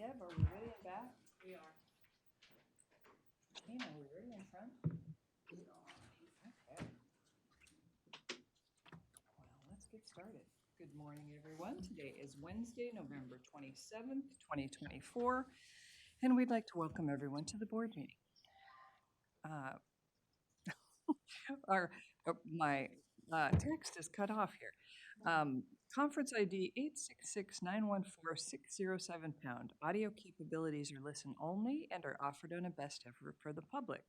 Deb, are we ready and back? We are. Tina, are we ready in front? We are. Okay. Well, let's get started. Good morning, everyone. Today is Wednesday, November 27th, 2024, and we'd like to welcome everyone to the board meeting. My text is cut off here. Conference ID 866-914-607#. Audio capabilities are listen only and are offered on a best effort for the public.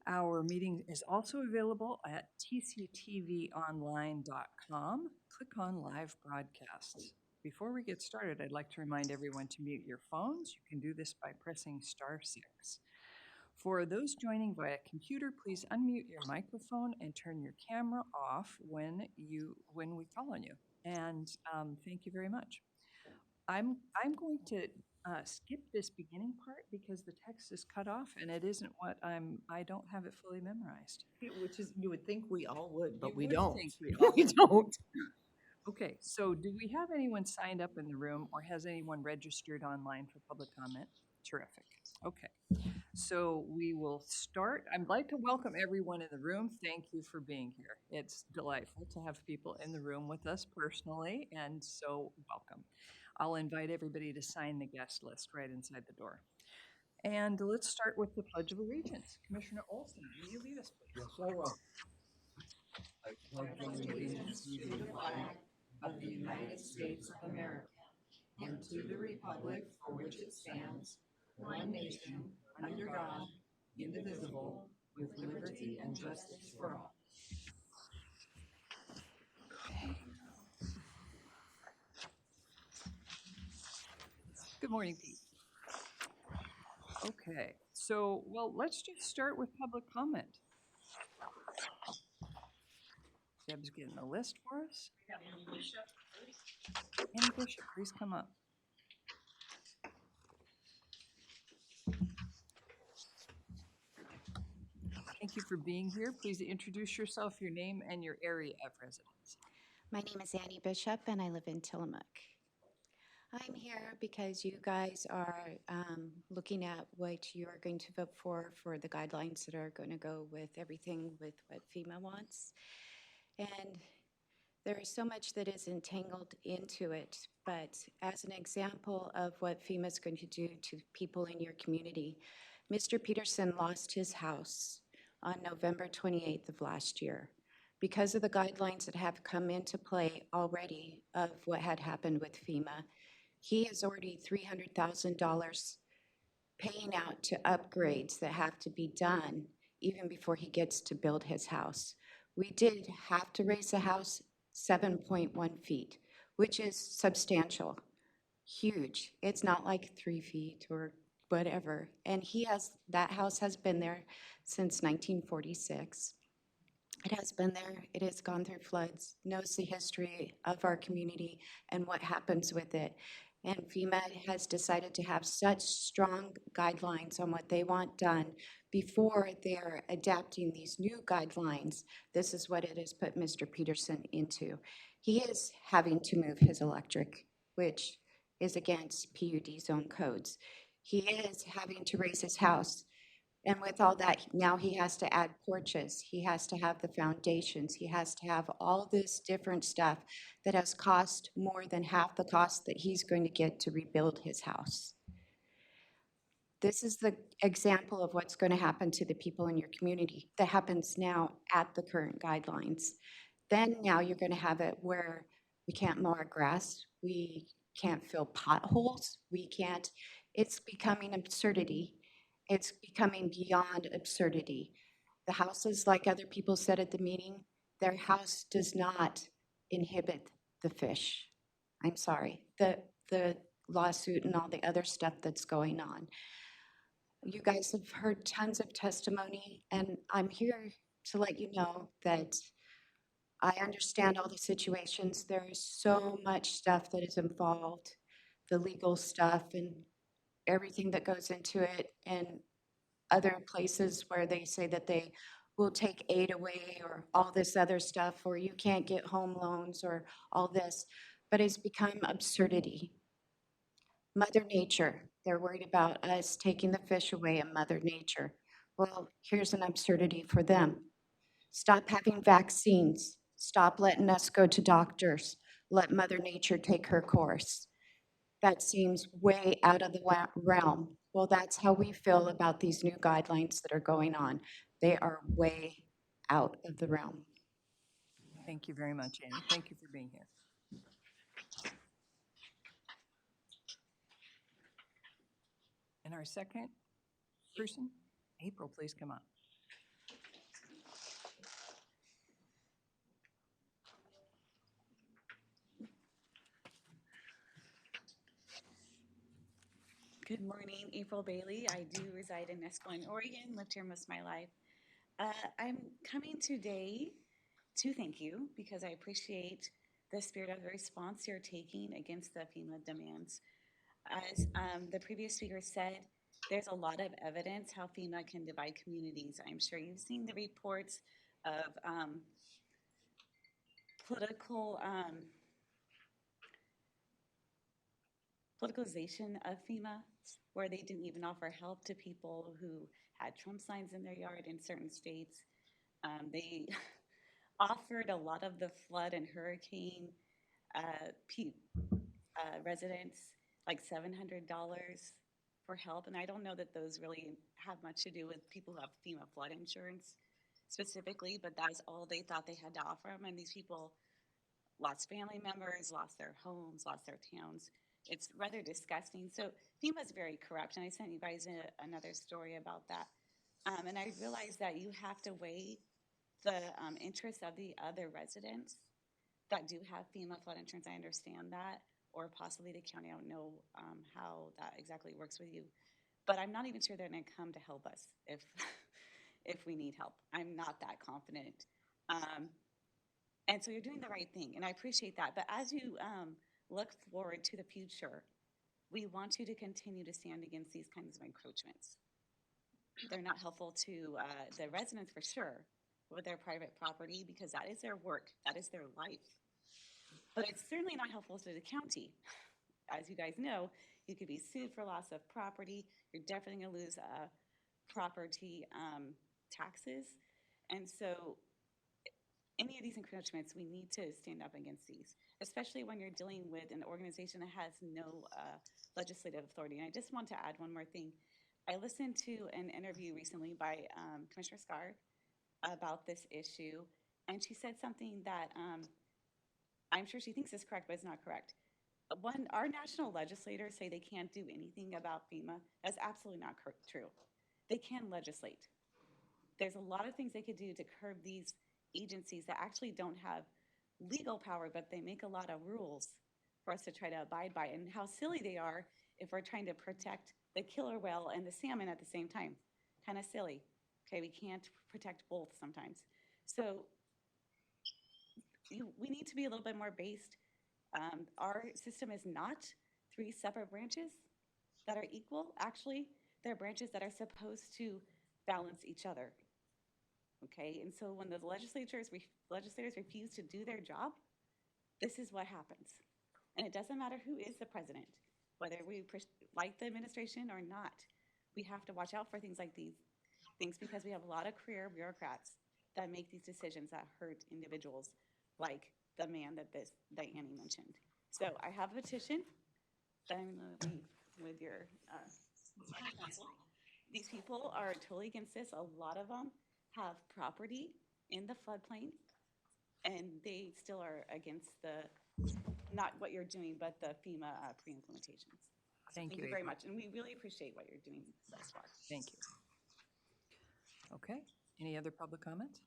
Our meeting is also available at tctvonline.com. Click on live broadcasts. Before we get started, I'd like to remind everyone to mute your phones. You can do this by pressing *6. For those joining via computer, please unmute your microphone and turn your camera off when we call on you. And thank you very much. I'm going to skip this beginning part because the text is cut off and it isn't what I don't have it fully memorized. Which is, you would think we all would, but You we would don't. think we all We would. don't. Okay, so do we have anyone signed up in the room or has anyone registered online for public comment? Terrific. Okay, so we will start. I'd like to welcome everyone in the room. Thank you for being here. It's delightful to have people in the room with us personally, and so welcome. I'll invite everybody to sign the guest list right inside the door. And let's start with the Pledge of Allegiance. Commissioner Olson, will you lead us, please? Yes, I will. I pledge allegiance to the flag of the United States of America and to the republic for which it stands, one nation, under God, indivisible, with liberty and justice for all. Good morning, Pete. Okay, so, well, let's just start with public comment. Deb's getting a list for us. Annie Bishop, please come up. Thank you for being here. Please introduce yourself, your name, and your area of residence. My name is Annie Bishop, and I live in Tillamook. I'm here because you guys are looking at what you are going to vote for the guidelines that are going to go with everything with what FEMA wants. And there is so much that is entangled into it, but as an example of what FEMA is going to do to people in your community, Mr. Peterson lost his house on November 28th of last year. Because of the guidelines that have come into play already of what had happened with FEMA, he is already $300,000 paying out to upgrades that have to be done even before he gets to build his house. We did have to raise the house 7.1 feet, which is substantial, huge. It's not like 3 feet or whatever. And that house has been there since 1946. It has been there, it has gone through floods, knows the history of our community and what happens with it. And FEMA has decided to have such strong guidelines on what they want done before they're adapting these new guidelines. This is what it has put Mr. Peterson into. He is having to move his electric, which is against PUD zone codes. He is having to raise his house. And with all that, now he has to add porches, he has to have the foundations, he has to have all this different stuff that has cost more than half the cost that he's going to get to rebuild his house. This is the example of what's going to happen to the people in your community that happens now at the current guidelines. Then now you're going to have it where we can't mow our grass, we can't fill potholes, it's becoming absurdity. It's becoming beyond absurdity. The houses, like other people said at the meeting, their house does not inhibit the fish. I'm sorry, the lawsuit and all the other stuff that's going on. You guys have heard tons of testimony, and I'm here to let you know that I understand all the situations. There is so much stuff that is involved, the legal stuff and everything that goes into it, and other places where they say that they will take aid away or all this other stuff, or you can't get home loans or all this, but it's become absurdity. Mother Nature, they're worried about us taking the fish away and Mother Nature. Well, here's an absurdity for them. Stop having vaccines. Stop letting us go to doctors. Let Mother Nature take her course. That seems way out of the realm. Well, that's how we feel about these new guidelines that are going on. They are way out of the realm. Thank you very much, Annie. Thank you for being here. And our second person, April, please come up. Good morning, April Bailey. I do reside in Escalon, Oregon, lived here most of my life. I'm coming today to thank you because I appreciate the spirit of the response you're taking against the FEMA demands. As the previous speaker said, there's a lot of evidence how FEMA can divide communities. I'm sure you've seen the reports of political politicalization of FEMA, where they didn't even offer help to people who had Trump signs in their yard in certain states. They offered a lot of the flood and hurricane residents like $700 for help. And I don't know that those really have much to do with people who have FEMA flood insurance specifically, but that's all they thought they had to offer them. And these people lost family members, lost their homes, lost their towns. It's rather disgusting. So FEMA is very corrupt, and I sent you guys another story about that. And I realized that you have to weigh the interests of the other residents that do have FEMA flood insurance. I understand that, or possibly the county. I don't know how that exactly works with you, but I'm not even sure they're going to come to help us if if we need help. I'm not that confident. And so you're doing the right thing, and I appreciate that. But as you look forward to the future, we want you to continue to stand against these kinds of encroachments. They're not helpful to the residents for sure, with their private property, because that is their work, that is their life. But it's certainly not helpful to the county. As you guys know, you could be sued for loss of property. You're definitely going to lose property taxes. And so any of these encroachments, we need to stand up against these, especially when you're dealing with an organization that has no legislative authority. And I just want to add one more thing. I listened to an interview recently by Commissioner Scar about this issue, and she said something that I'm sure she thinks is correct, but it's not correct. When our national legislators say they can't do anything about FEMA, that's absolutely not true. They can legislate. There's a lot of things they could do to curb these agencies that actually don't have legal power, but they make a lot of rules for us to try to abide by. And how silly they are if we're trying to protect the killer whale and the salmon at the same time. Kind of silly. Okay, we can't protect both sometimes. So we need to be a little bit more based. Our system is not three separate branches that are equal. Actually, they're branches that are supposed to balance each other. Okay, and so when the legislators refuse to do their job, this is what happens. And it doesn't matter who is the president, whether we like the administration or not. We have to watch out for things like these things because we have a lot of career bureaucrats that make these decisions that hurt individuals, like the man that Annie mentioned. So I have a petition that I'm going to leave with your council. These people are totally against this. A lot of them have property in the floodplain, and they still are against not what you're doing, but the FEMA pre-implementations. Thank you very much, and we really appreciate what you're doing thus far. Thank you. Okay, any other public comments?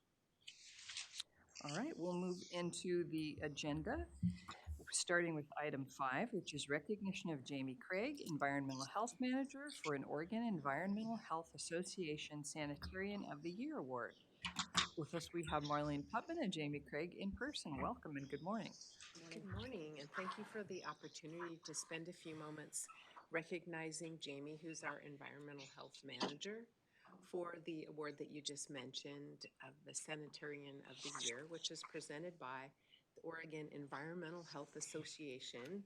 All right, we'll move into the agenda, starting with item 5, which is recognition of Jamie Craig, Environmental Health Manager for an Oregon Environmental Health Association Sanitarian of the Year Award. With us, we have Marlene Putman and Jamie Craig in person. Welcome and good morning. Good morning, and thank you for the opportunity to spend a few moments recognizing Jamie, who's our Environmental Health Manager, for the award that you just mentioned of the Sanitarian of the Year, which is presented by the Oregon Environmental Health Association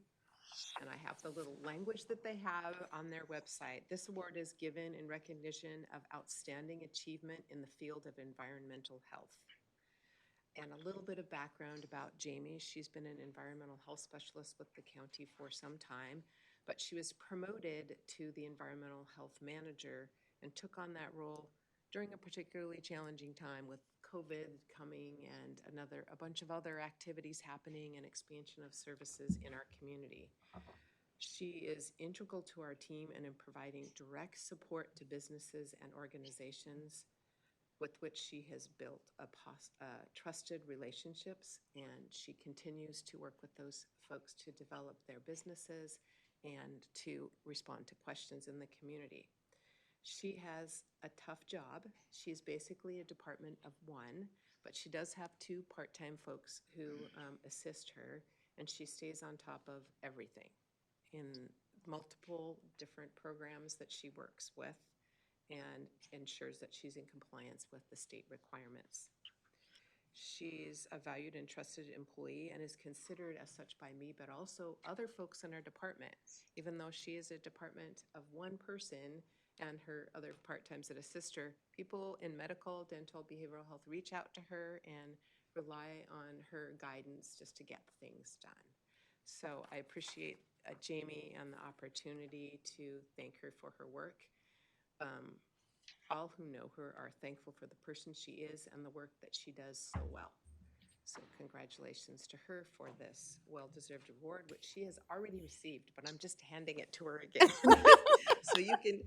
And I have the little language that they have on their website. This award is given in recognition of outstanding achievement in the field of environmental health. And a little bit of background about Jamie. She's been an environmental health specialist with the county for some time, but she was promoted to the environmental health manager and took on that role during a particularly challenging time with COVID coming and a bunch of other activities happening and expansion of services in our community. She is integral to our team and in providing direct support to businesses and organizations with which she has built trusted relationships, and she continues to work with those folks to develop their businesses and to respond to questions in the community. She has a tough job. She's basically a department of one, but she does have two part-time folks who assist her, and she stays on top of everything in multiple different programs that she works with and ensures that she's in compliance with the state requirements. She's a valued and trusted employee and is considered as such by me, but also other folks in our department. Even though she is a department of one person and her other part-times that assist her, people in medical, dental, behavioral health reach out to her and rely on her guidance just to get things done. So I appreciate Jamie and the opportunity to thank her for her work. All who know her are thankful for the person she is and the work that she does so well. So congratulations to her for this well-deserved award, which she has already received, but I'm just handing it to her again. So you can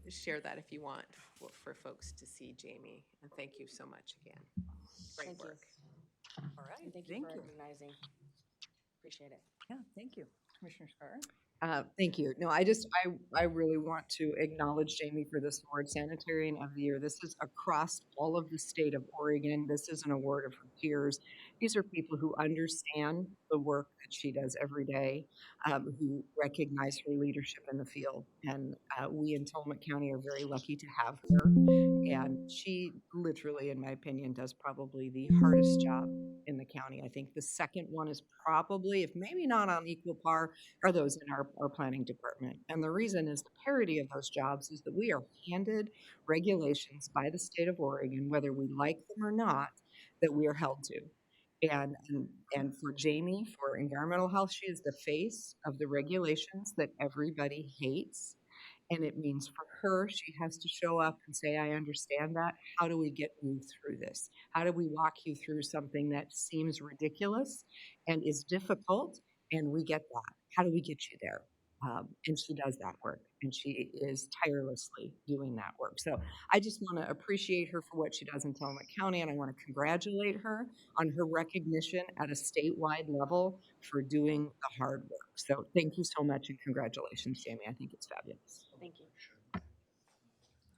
share that if you want for folks to see Jamie. And thank you so much again. Great Thank you. work. All right, And thank you for recognizing. Appreciate it. Yeah, thank you. Commissioner Scar? Thank you. No, I really want to acknowledge Jamie for this award, Sanitarian of the Year. This is across all of the state of Oregon. This is an award of her peers. These are people who understand the work that she does every day, who recognize her leadership in the field. And we in Tillamook County are very lucky to have her. And she literally, in my opinion, does probably the hardest job in the county. I think the second one is probably, if maybe not on equal par, are those in our planning department. And the reason is the parity of those jobs is that we are handed regulations by the state of Oregon, whether we like them or not, that we are held to. And for Jamie, for environmental health, she is the face of the regulations that everybody hates. And it means for her, she has to show up and say, I understand that. How do we get you through this? How do we walk you through something that seems ridiculous and is difficult? And we get that. How do we get you there? And she does that work, and she is tirelessly doing that work. So I just want to appreciate her for what she does in Tillamook County, and I want to congratulate her on her recognition at a statewide level for doing the hard work. So thank you so much, and congratulations, Jamie. I think it's fabulous. Thank you.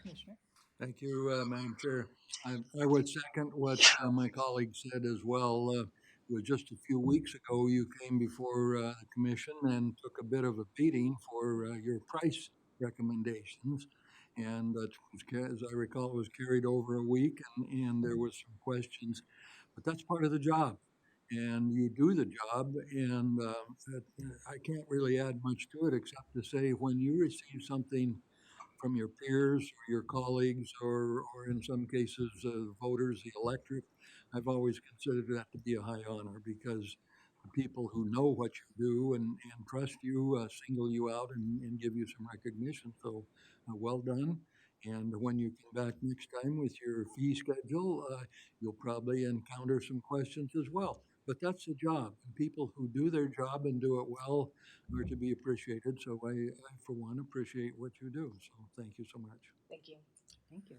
Commissioner? Thank you, Madam Chair. I would second what my colleague said as well. It was just a few weeks ago you came before the commission and took a bit of a beating for your price recommendations. And as I recall, it was carried over a week and there was some questions. But that's part of the job. And you do the job, and I can't really add much to it except to say when you receive something from your peers or your colleagues or in some cases voters, the electorate, I've always considered that to be a high honor because the people who know what you do and trust you single you out and give you some recognition. So well done. And when you come back next time with your fee schedule, you'll probably encounter some questions as well. But that's the job. And people who do their job and do it well are to be appreciated. So I, for one, appreciate what you do. So thank you so much. Thank you. Thank you.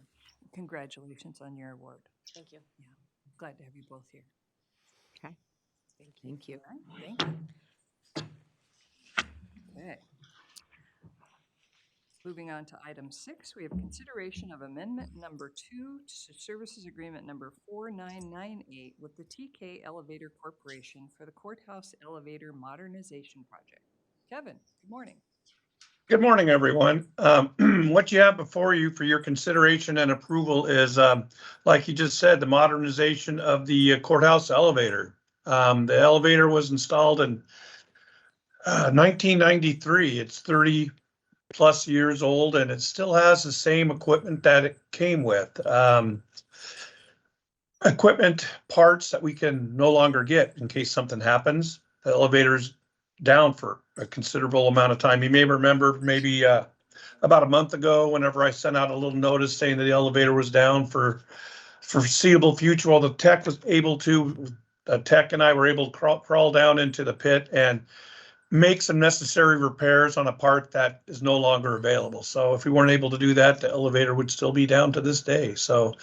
Congratulations on your award. Thank you. Glad to have you both here. Okay. Thank you. Thank you. Thank you. Okay. Moving on to item 6, we have consideration of amendment number 2 to services agreement number 4998 with the TK Elevator Corporation for the Courthouse Elevator Modernization Project. Kevin, good morning. Good morning, everyone. What you have before you for your consideration and approval is, like you just said, the modernization of the courthouse elevator. The elevator was installed in 1993. It's 30 plus years old, and it still has the same equipment that it came with. Equipment parts that we can no longer get in case something happens. The elevator's down for a considerable amount of time. You may remember maybe about a month ago, whenever I sent out a little notice saying that the elevator was down for foreseeable future. Well, the tech was able to, tech and I were able to crawl down into the pit and make some necessary repairs on a part that is no longer available. So if we weren't able to do that, the elevator would still be down to this day. So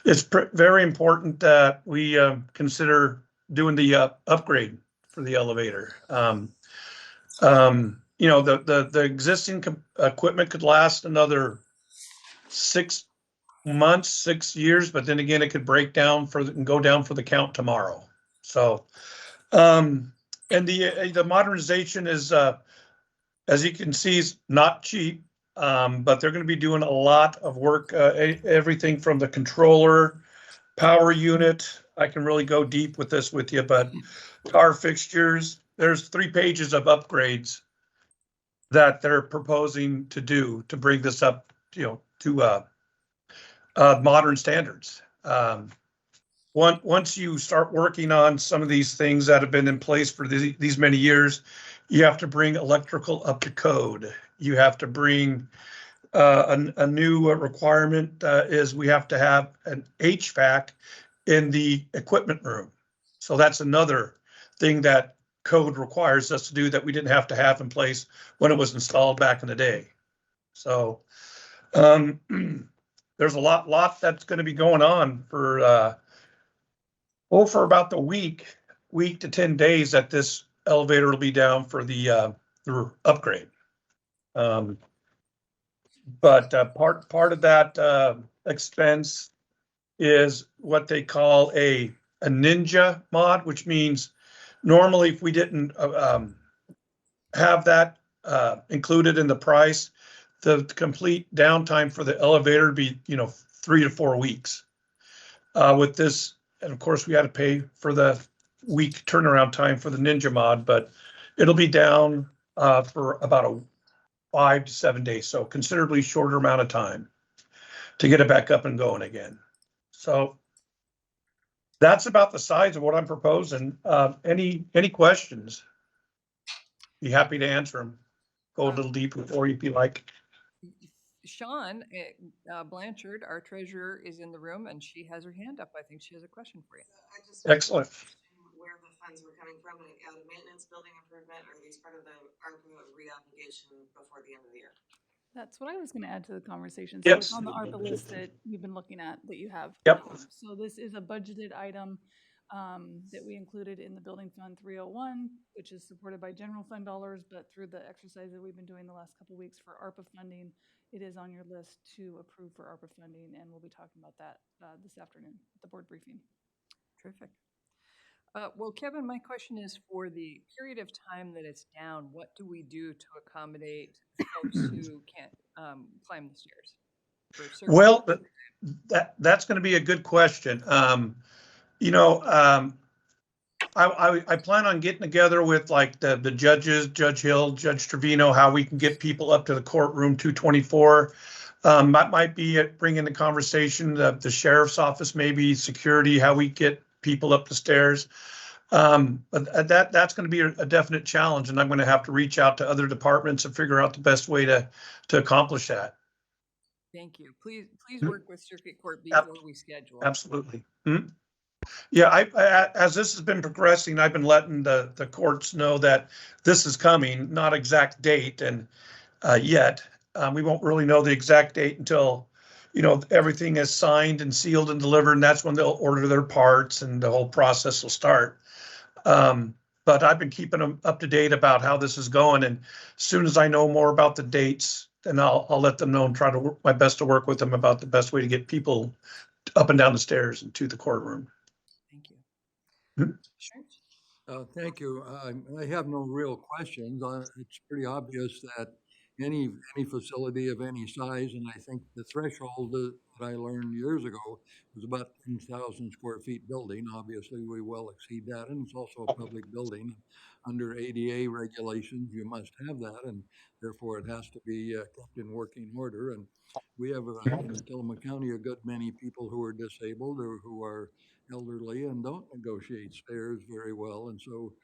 it's very important that we consider doing the upgrade for the elevator. The existing equipment could last another 6 months, 6 years, but then again, it could break down and go down for the count tomorrow. So, and the modernization is, as you can see, is not cheap, but they're going to be doing a lot of work, everything from the controller, power unit. I can really go deep with this with you, but car fixtures, there's 3 pages of upgrades that they're proposing to do to bring this up, to modern standards. Once you start working on some of these things that have been in place for these many years, you have to bring electrical up to code. You have to bring a new requirement is we have to have an HVAC in the equipment room. So that's another thing that code requires us to do that we didn't have to have in place when it was installed back in the day. So there's a lot that's going to be going on for about the week to 10 days that this elevator will be down for the upgrade. But part of that expense is what they call a ninja mod, which means normally if we didn't have that included in the price, the complete downtime for the elevator would be 3 to 4 weeks. With this, and of course we had to pay for the week turnaround time for the ninja mod, but it'll be down for about a 5 to 7 days, so considerably shorter amount of time to get it back up and going again. So that's about the size of what I'm proposing. Any questions? Be happy to answer them. Go a little deeper for you if you like. Sean Blanchard, our treasurer, is in the room and she has her hand up. I think she has a question for you. Excellent. Where the funds were coming from, and out of maintenance, building improvement, or are these part of the ARPA reobligation before the end of the year? That's what I was gonna add to the conversation. So it's Yes. on the ARPA list that you've been looking at, that you have. Yep. So this is a budgeted item that we included in the Building Fund 301, which is supported by general fund dollars, but through the exercise that we've been doing the last couple of weeks for ARPA funding, it is on your list to approve for ARPA funding, and we'll be talking about that this afternoon at the board briefing. Terrific. Well, Kevin, my question is for the period of time that it's down, what do we do to accommodate folks who can't climb the stairs? Well, that's going to be a good question. I plan on getting together with like the judges, Judge Hill, Judge Trevino, how we can get people up to the courtroom 224. That might be bringing the conversation, the sheriff's office, maybe security, how we get people up the stairs. But that's going to be a definite challenge, and I'm going to have to reach out to other departments and figure out the best way to accomplish that. Thank you. Please work with Circuit Court before we schedule. Absolutely. Mm-hmm. Yeah, as this has been progressing, I've been letting the courts know that this is coming, not exact date, and yet we won't really know the exact date until everything is signed and sealed and delivered, and that's when they'll order their parts and the whole process will start. But I've been keeping them up to date about how this is going, and as soon as I know more about the dates, then I'll let them know and try to work my best to work with them about the best way to get people up and down the stairs and to the courtroom. Thank you. Hmm? Sure. Thank you. I have no real questions. It's pretty obvious that any facility of any size. And I think the threshold that I learned years ago was about 10,000 square feet building. Obviously, we well exceed that, and it's also a public building. Under ADA regulations, you must have that, and therefore it has to be kept in working order. And we have in Tillamook County a good many people who are disabled or who are elderly and don't negotiate stairs very well. And so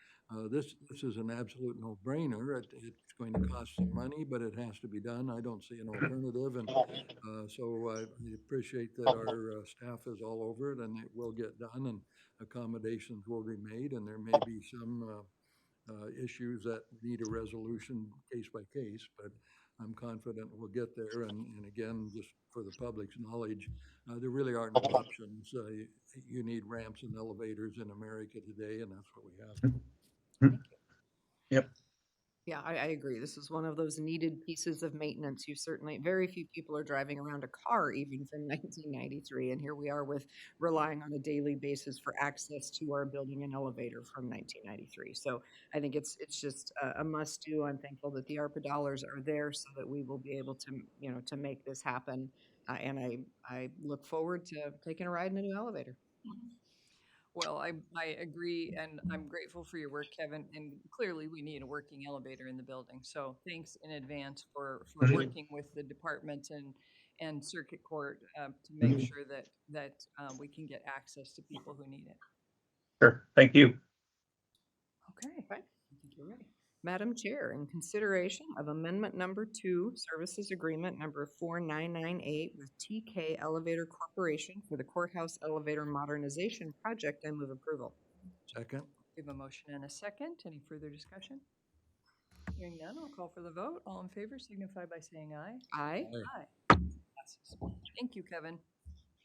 this is an absolute no-brainer. It's going to cost some money, but it has to be done. I don't see an alternative, and so I appreciate that our staff is all over it, and it will get done, and accommodations will be made, and there may be some issues that need a resolution case by case, but I'm confident we'll get there. And again, just for the public's knowledge, there really are no options. You need ramps and elevators in America today, and that's what we have. Yep. Yeah, I agree. This is one of those needed pieces of maintenance. You certainly, very few people are driving around a car even from 1993. And here we are with relying on a daily basis for access to our building and elevator from 1993. So I think it's just a must do. I'm thankful that the ARPA dollars are there so that we will be able to, to make this happen. And I look forward to taking a ride in a new elevator. Well, I agree, and I'm grateful for your work, Kevin, and clearly we need a working elevator in the building. So thanks in advance for working with the department and circuit court to make sure that we can get access to people who need it. Sure. Thank you. Okay. I think you're right. Madam Chair, in consideration of Amendment Number 2, Services Agreement Number 4998 with TK Elevator Corporation for the Courthouse Elevator Modernization Project, I move approval. Second. We have a motion and a second. Any further discussion? Hearing none, I'll call for the vote. All in favor signify by saying aye. Aye. Aye. Passes. Thank you, Kevin.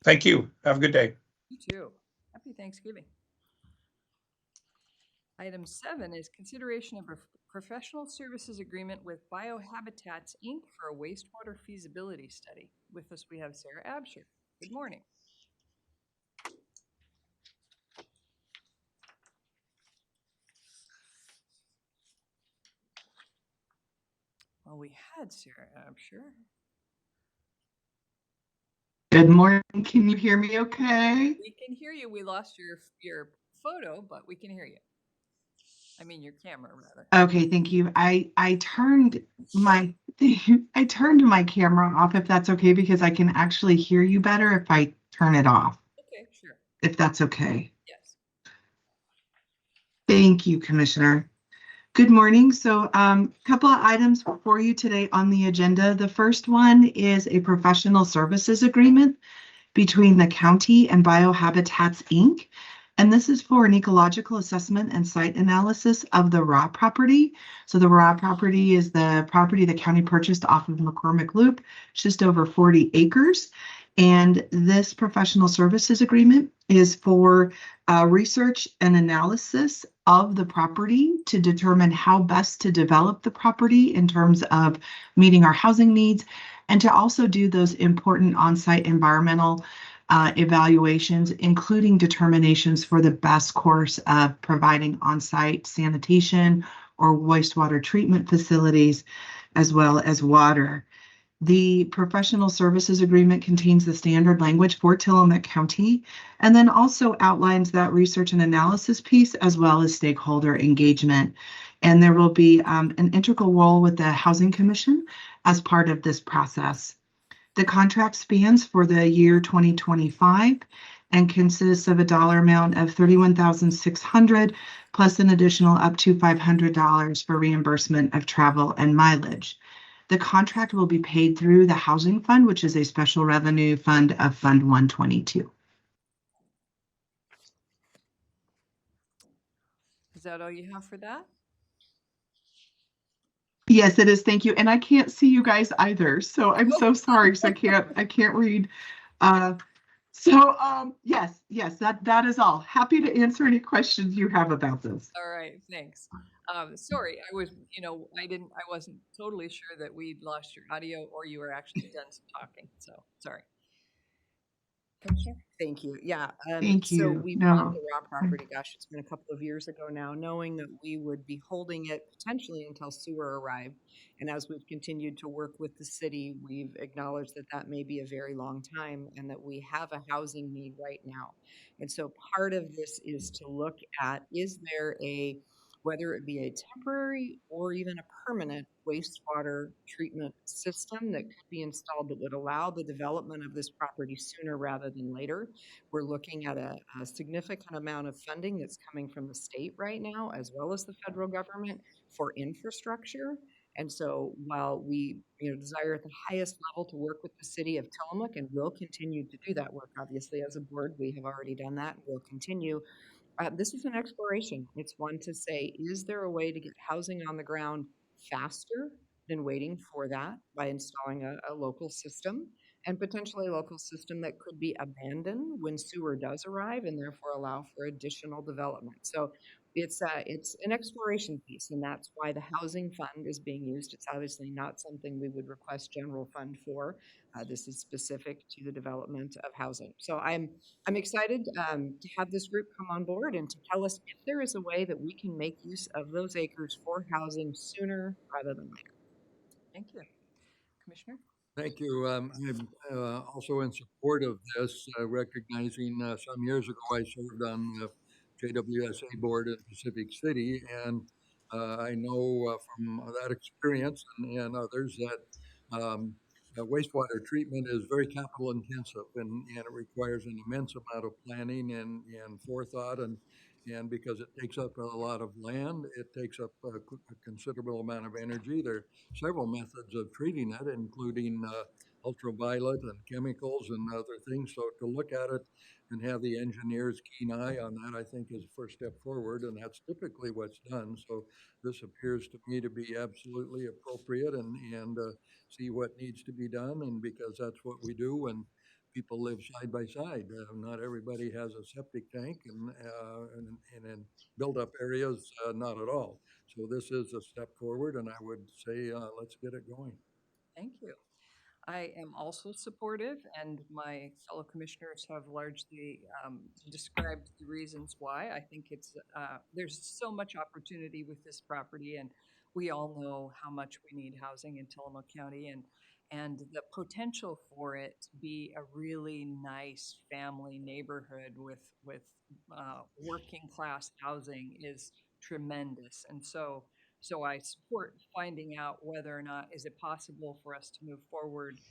Thank you. Have a good day. You too. Happy Thanksgiving. Item 7 is consideration of a professional services agreement with Biohabitats, Inc. for a wastewater feasibility study. With us, we have Sarah Absher. Good morning. Well, we had Sarah Absher. Good morning. Can you hear me okay? We can hear you. We lost your photo, but we can hear you. I mean, your camera, rather. Okay, thank you. I turned my I turned my camera off, if that's okay, because I can actually hear you better if I turn it off. Okay, sure. If that's okay. Yes. Thank you, Commissioner. Good morning. So a couple of items for you today on the agenda. The first one is a professional services agreement between the county and Biohabitats, Inc. And this is for an ecological assessment and site analysis of the raw property. So the raw property is the property the county purchased off of McCormick Loop, just over 40 acres. And this professional services agreement is for research and analysis of the property to determine how best to develop the property in terms of meeting our housing needs, and to also do those important on-site environmental evaluations, including determinations for the best course of providing on-site sanitation or wastewater treatment facilities, as well as water. The professional services agreement contains the standard language for Tillamook County, and then also outlines that research and analysis piece, as well as stakeholder engagement. And there will be an integral role with the Housing Commission as part of this process. The contract spans for the year 2025 and consists of a dollar amount of $31,600 plus an additional up to $500 for reimbursement of travel and mileage. The contract will be paid through the Housing Fund, which is a special revenue fund of Fund 122. Is that all you have for that? Yes, it is. Thank you. And I can't see you guys either, so I'm so sorry because I can't read. Yes, that is all. Happy to answer any questions you have about this. All right, thanks. Sorry, I wasn't totally sure that we'd lost your audio or you were actually done talking, so sorry. Commissioner? Thank you. Yeah. Thank So you. we No. bought the raw property, gosh, it's been a couple of years ago now, knowing that we would be holding it potentially until sewer arrived. And as we've continued to work with the city, we've acknowledged that that may be a very long time and that we have a housing need right now. And so part of this is to look at, is there whether it be a temporary or even a permanent wastewater treatment system that could be installed that would allow the development of this property sooner rather than later. We're looking at a significant amount of funding that's coming from the state right now, as well as the federal government for infrastructure. And so while we desire at the highest level to work with the city of Tillamook, and will continue to do that work, obviously as a board, we have already done that and will continue. This is an exploration. It's one to say, is there a way to get housing on the ground faster than waiting for that by installing a local system, and potentially a local system that could be abandoned when sewer does arrive and therefore allow for additional development. So it's an exploration piece, and that's why the housing fund is being used. It's obviously not something we would request general fund for. This is specific to the development of housing. So I'm excited to have this group come on board and to tell us if there is a way that we can make use of those acres for housing sooner rather than later. Thank you. Commissioner? Thank you. I'm also in support of this, recognizing some years ago I served on the JWSA board in Pacific City, and I know from that experience and others that wastewater treatment is very capital intensive, and it requires an immense amount of planning and forethought, and because it takes up a lot of land, it takes up a considerable amount of energy. There are several methods of treating it, including ultraviolet and chemicals and other things. So to look at it and have the engineer's keen eye on that, I think is a first step forward, and that's typically what's done. So this appears to me to be absolutely appropriate, and see what needs to be done, and because that's what we do when people live side by side. Not everybody has a septic tank, and in build-up areas, not at all. So this is a step forward, and I would say let's get it going. Thank you. I am also supportive, and my fellow commissioners have largely described the reasons why. I think there's so much opportunity with this property, and we all know how much we need housing in Tillamook County, and the potential for it to be a really nice family neighborhood with working class housing is tremendous. And so I support finding out whether or not is it possible for us to move forward,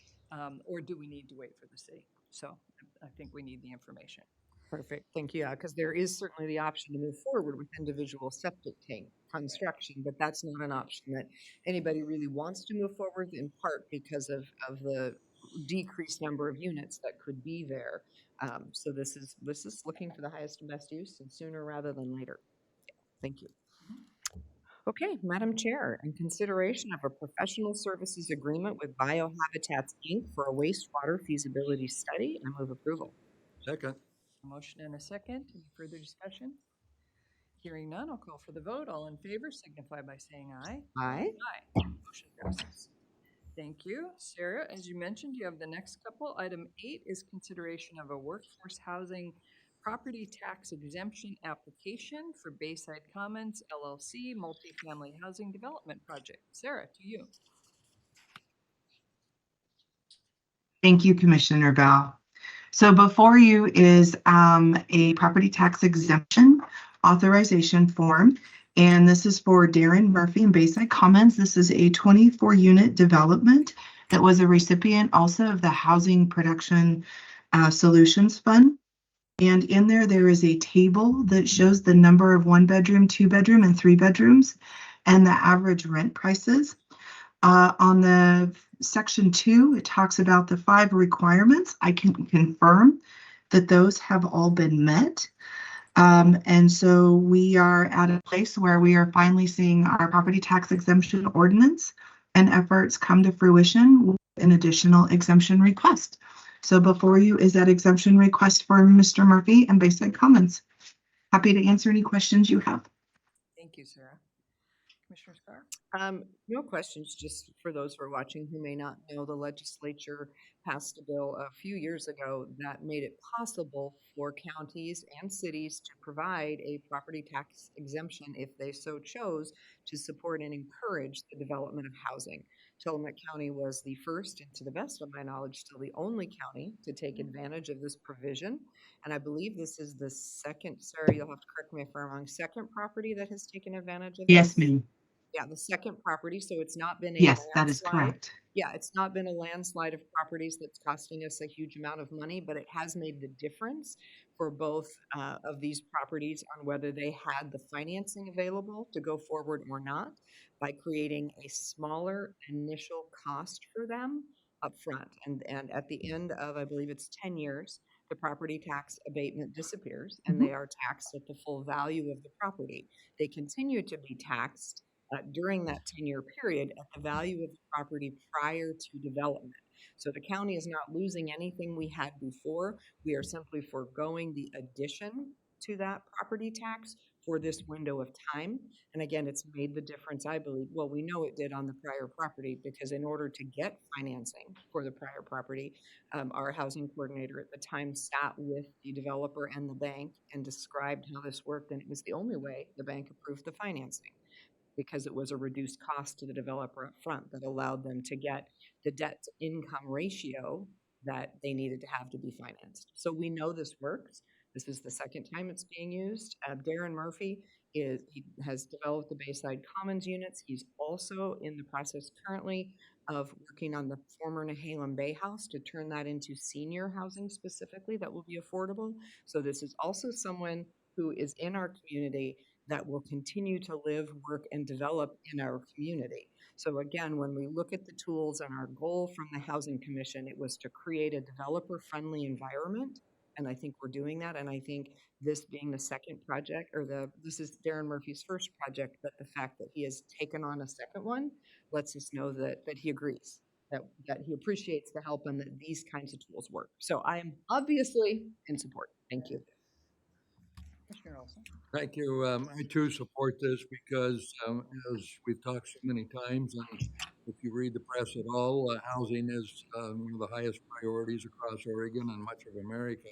or do we need to wait for the city? So I think we need the information. Perfect. Thank you. Yeah, because there is certainly the option to move forward with individual septic tank construction, but that's not an option that anybody really wants to move forward, in part because of the decreased number of units that could be there. So this is looking for the highest and best use, and sooner rather than later. Thank you. Okay, Madam Chair, in consideration of a professional services agreement with Biohabitats, Inc. for a wastewater feasibility study, I move approval. Second. A motion and a second. Any further discussion? Hearing none, I'll call for the vote. All in favor signify by saying aye. Aye. Aye. Motion passes. Thank you. Sarah, as you mentioned, you have the next couple. Item 8 is consideration of a workforce housing property tax exemption application for Bayside Commons LLC multifamily housing development project. Sarah, to you. Thank you, Commissioner Bell. So before you is a property tax exemption authorization form, and this is for Darren Murphy and Bayside Commons. This is a 24-unit development that was a recipient also of the Housing Production Solutions Fund. And in there is a table that shows the number of 1-bedroom, 2-bedroom, and 3 bedrooms, and the average rent prices. On the section 2, it talks about the 5 requirements. I can confirm that those have all been met. And so we are at a place where we are finally seeing our property tax exemption ordinance and efforts come to fruition with an additional exemption request. So before you is that exemption request for Mr. Murphy and Bayside Commons. Happy to answer any questions you have. Thank you, Sarah. Commissioner Scar? No questions, just for those who are watching who may not know, the legislature passed a bill a few years ago that made it possible for counties and cities to provide a property tax exemption if they so chose to support and encourage the development of housing. Tillamook County was the first, and to the best of my knowledge, still the only county to take advantage of this provision. And I believe this is the second, Sarah, you'll have to correct me if I'm wrong, second property that has taken advantage of Yes, this? ma'am. Yeah, the second property, so it's not been a Yes, that is landslide. correct. Yeah, it's not been a landslide of properties that's costing us a huge amount of money, but it has made the difference for both of these properties on whether they had the financing available to go forward or not, by creating a smaller initial cost for them upfront. And at the end of, I believe it's 10 years, the property tax abatement disappears and they are taxed at the full value of the property. They continue to be taxed during that 10-year period at the value of the property prior to development. So the county is not losing anything we had before. We are simply foregoing the addition to that property tax for this window of time. And again, it's made the difference, I believe. Well, we know it did on the prior property, because in order to get financing for the prior property, our housing coordinator at the time sat with the developer and the bank and described how this worked. And it was the only way the bank approved the financing, because it was a reduced cost to the developer up front that allowed them to get the debt to income ratio that they needed to have to be financed. So we know this works. This is the second time it's being used. Darren Murphy has developed the Bayside Commons units. He's also in the process currently of working on the former Nehalem Bay House to turn that into senior housing specifically that will be affordable. So this is also someone who is in our community that will continue to live, work, and develop in our community. So again, when we look at the tools and our goal from the Housing Commission, it was to create a developer-friendly environment. And I think we're doing that. And I think this being the second project, this is Darren Murphy's first project, but the fact that he has taken on a second one lets us know that he agrees, that he appreciates the help and that these kinds of tools work. So I am obviously in support. Thank you. Commissioner Olson? Thank you. I too support this because, as we've talked so many times, and if you read the press at all, housing is one of the highest priorities across Oregon and much of America.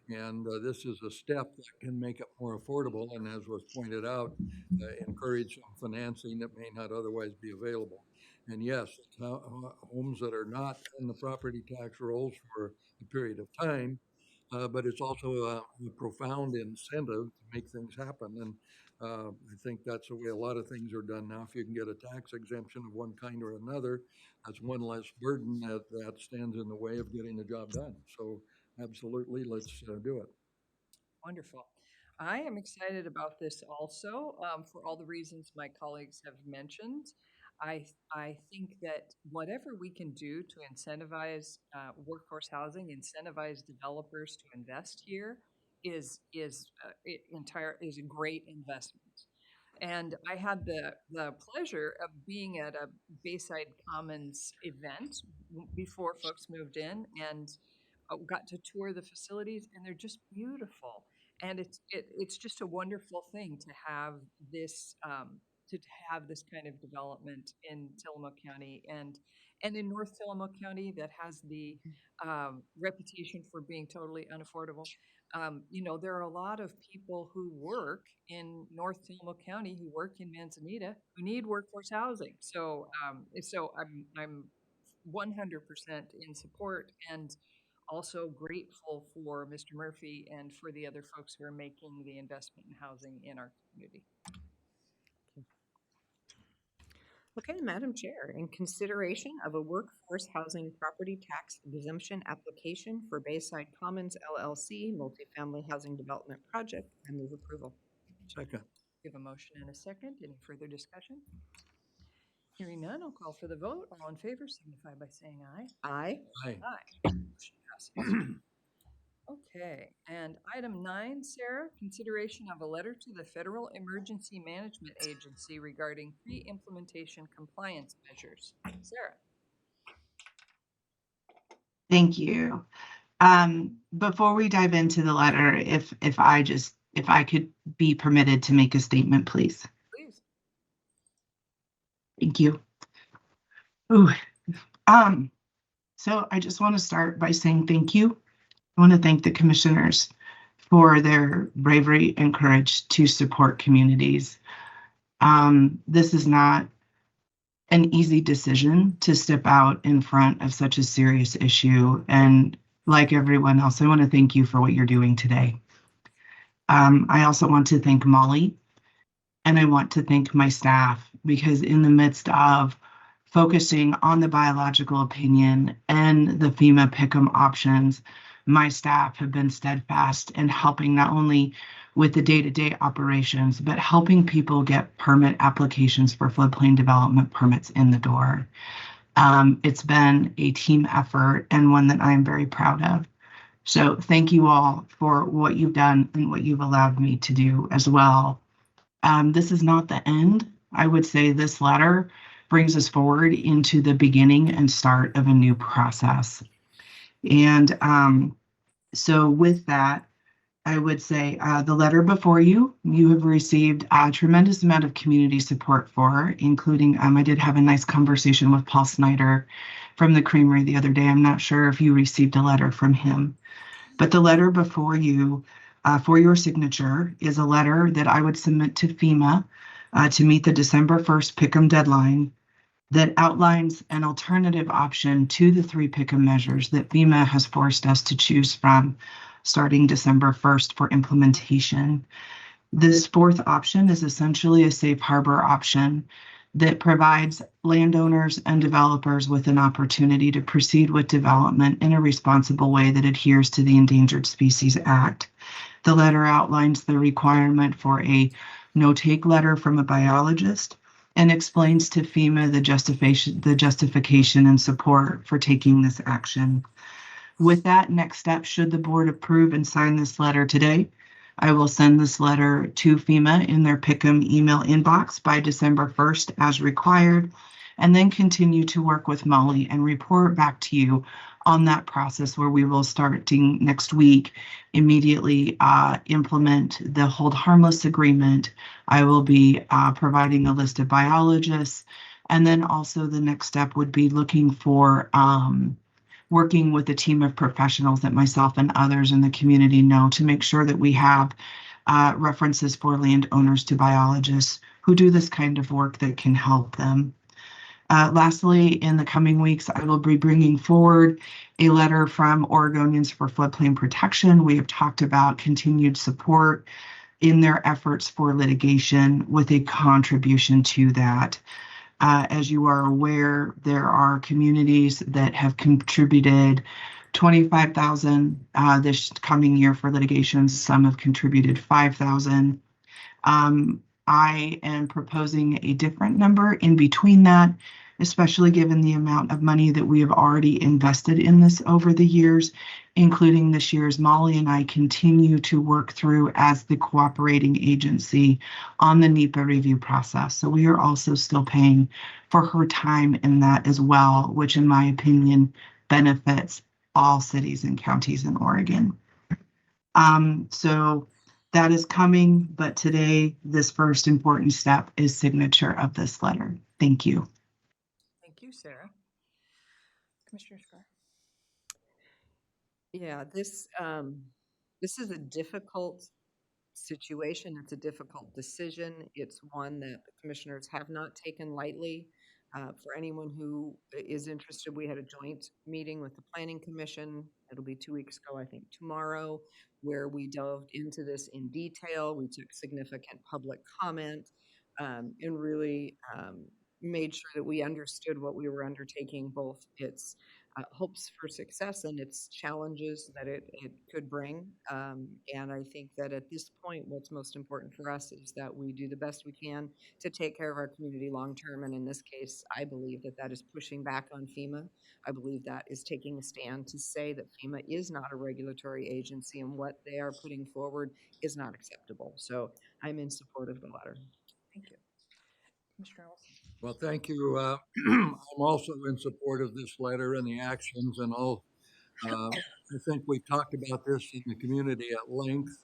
And this is a step that can make it more affordable and, as was pointed out, encourage some financing that may not otherwise be available. And yes, homes that are not in the property tax rolls for a period of time, but it's also a profound incentive to make things happen. And I think that's the way a lot of things are done now. If you can get a tax exemption of one kind or another, that's one less burden that stands in the way of getting the job done. So absolutely, let's do it. Wonderful. I am excited about this also, for all the reasons my colleagues have mentioned. I think that whatever we can do to incentivize workforce housing, incentivize developers to invest here, is a great investment. And I had the pleasure of being at a Bayside Commons event before folks moved in, and got to tour the facilities, and they're just beautiful. And it's just a wonderful thing to have this kind of development in Tillamook County and in North Tillamook County that has the reputation for being totally unaffordable. There are a lot of people who work in North Tillamook County, who work in Manzanita, who need workforce housing. So I'm 100% in support, and also grateful for Mr. Murphy and for the other folks who are making the investment in housing in our community. Okay, Madam Chair, in consideration of a workforce housing property tax exemption application for Bayside Commons LLC multifamily housing development project, I move approval. Second. We have a motion and a second. Any further discussion? Hearing none, I'll call for the vote. All in favor signify by saying aye. Aye. Aye. Aye. Motion passes. Okay, and item 9, Sarah, consideration of a letter to the Federal Emergency Management Agency regarding pre-implementation compliance measures. Sarah. Thank you. Before we dive into the letter, if I could be permitted to make a statement, please. Please. Thank you. Ooh, um, so I just want to start by saying thank you. I want to thank the commissioners for their bravery and courage to support communities. This is not an easy decision to step out in front of such a serious issue. And like everyone else, I want to thank you for what you're doing today. I also want to thank Molly, and I want to thank my staff, because in the midst of focusing on the biological opinion and the FEMA pick'em options, my staff have been steadfast in helping not only with the day-to-day operations, but helping people get permit applications for floodplain development permits in the door. It's been a team effort and one that I'm very proud of. So thank you all for what you've done and what you've allowed me to do as well. This is not the end. I would say this letter brings us forward into the beginning and start of a new process. And so with that, I would say the letter before you, you have received a tremendous amount of community support for, including I did have a nice conversation with Paul Snyder from the Creamery the other day. I'm not sure if you received a letter from him, but the letter before you for your signature is a letter that I would submit to FEMA to meet the December 1st pick'em deadline that outlines an alternative option to the 3 pick'em measures that FEMA has forced us to choose from starting December 1st for implementation. This 4th option is essentially a safe harbor option that provides landowners and developers with an opportunity to proceed with development in a responsible way that adheres to the Endangered Species Act. The letter outlines the requirement for a no-take letter from a biologist and explains to FEMA the justification and support for taking this action. With that, next step, should the board approve and sign this letter today, I will send this letter to FEMA in their pick'em email inbox by December 1st as required, and then continue to work with Molly and report back to you on that process, where we will starting next week immediately implement the hold harmless agreement. I will be providing a list of biologists, and then also the next step would be looking for working with a team of professionals that myself and others in the community know to make sure that we have references for landowners to biologists who do this kind of work that can help them. Lastly, in the coming weeks, I will be bringing forward a letter from Oregonians for Floodplain Protection. We have talked about continued support in their efforts for litigation with a contribution to that. As you are aware, there are communities that have contributed $25,000 this coming year for litigation. Some have contributed $5,000. I am proposing a different number in between that, especially given the amount of money that we have already invested in this over the years, including this year's Molly and I continue to work through as the cooperating agency on the NEPA review process. So we are also still paying for her time in that as well, which in my opinion benefits all cities and counties in Oregon. So that is coming, but today, this first important step is signature of this letter. Thank you. Thank you, Sarah. Commissioner Scar. Yeah, this is a difficult situation. It's a difficult decision. It's one that the commissioners have not taken lightly. For anyone who is interested, we had a joint meeting with the Planning Commission. It'll be 2 weeks ago, I think tomorrow, where we delved into this in detail. We took significant public comment and really made sure that we understood what we were undertaking, both its hopes for success and its challenges that it could bring. And I think that at this point, what's most important for us is that we do the best we can to take care of our community long term. And in this case, I believe that that is pushing back on FEMA. I believe that is taking a stand to say that FEMA is not a regulatory agency and what they are putting forward is not acceptable. So I'm in support of the letter. Thank you. Commissioner Olson. Well, thank you. I'm also in support of this letter and the actions and all. I think we talked about this in the community at length.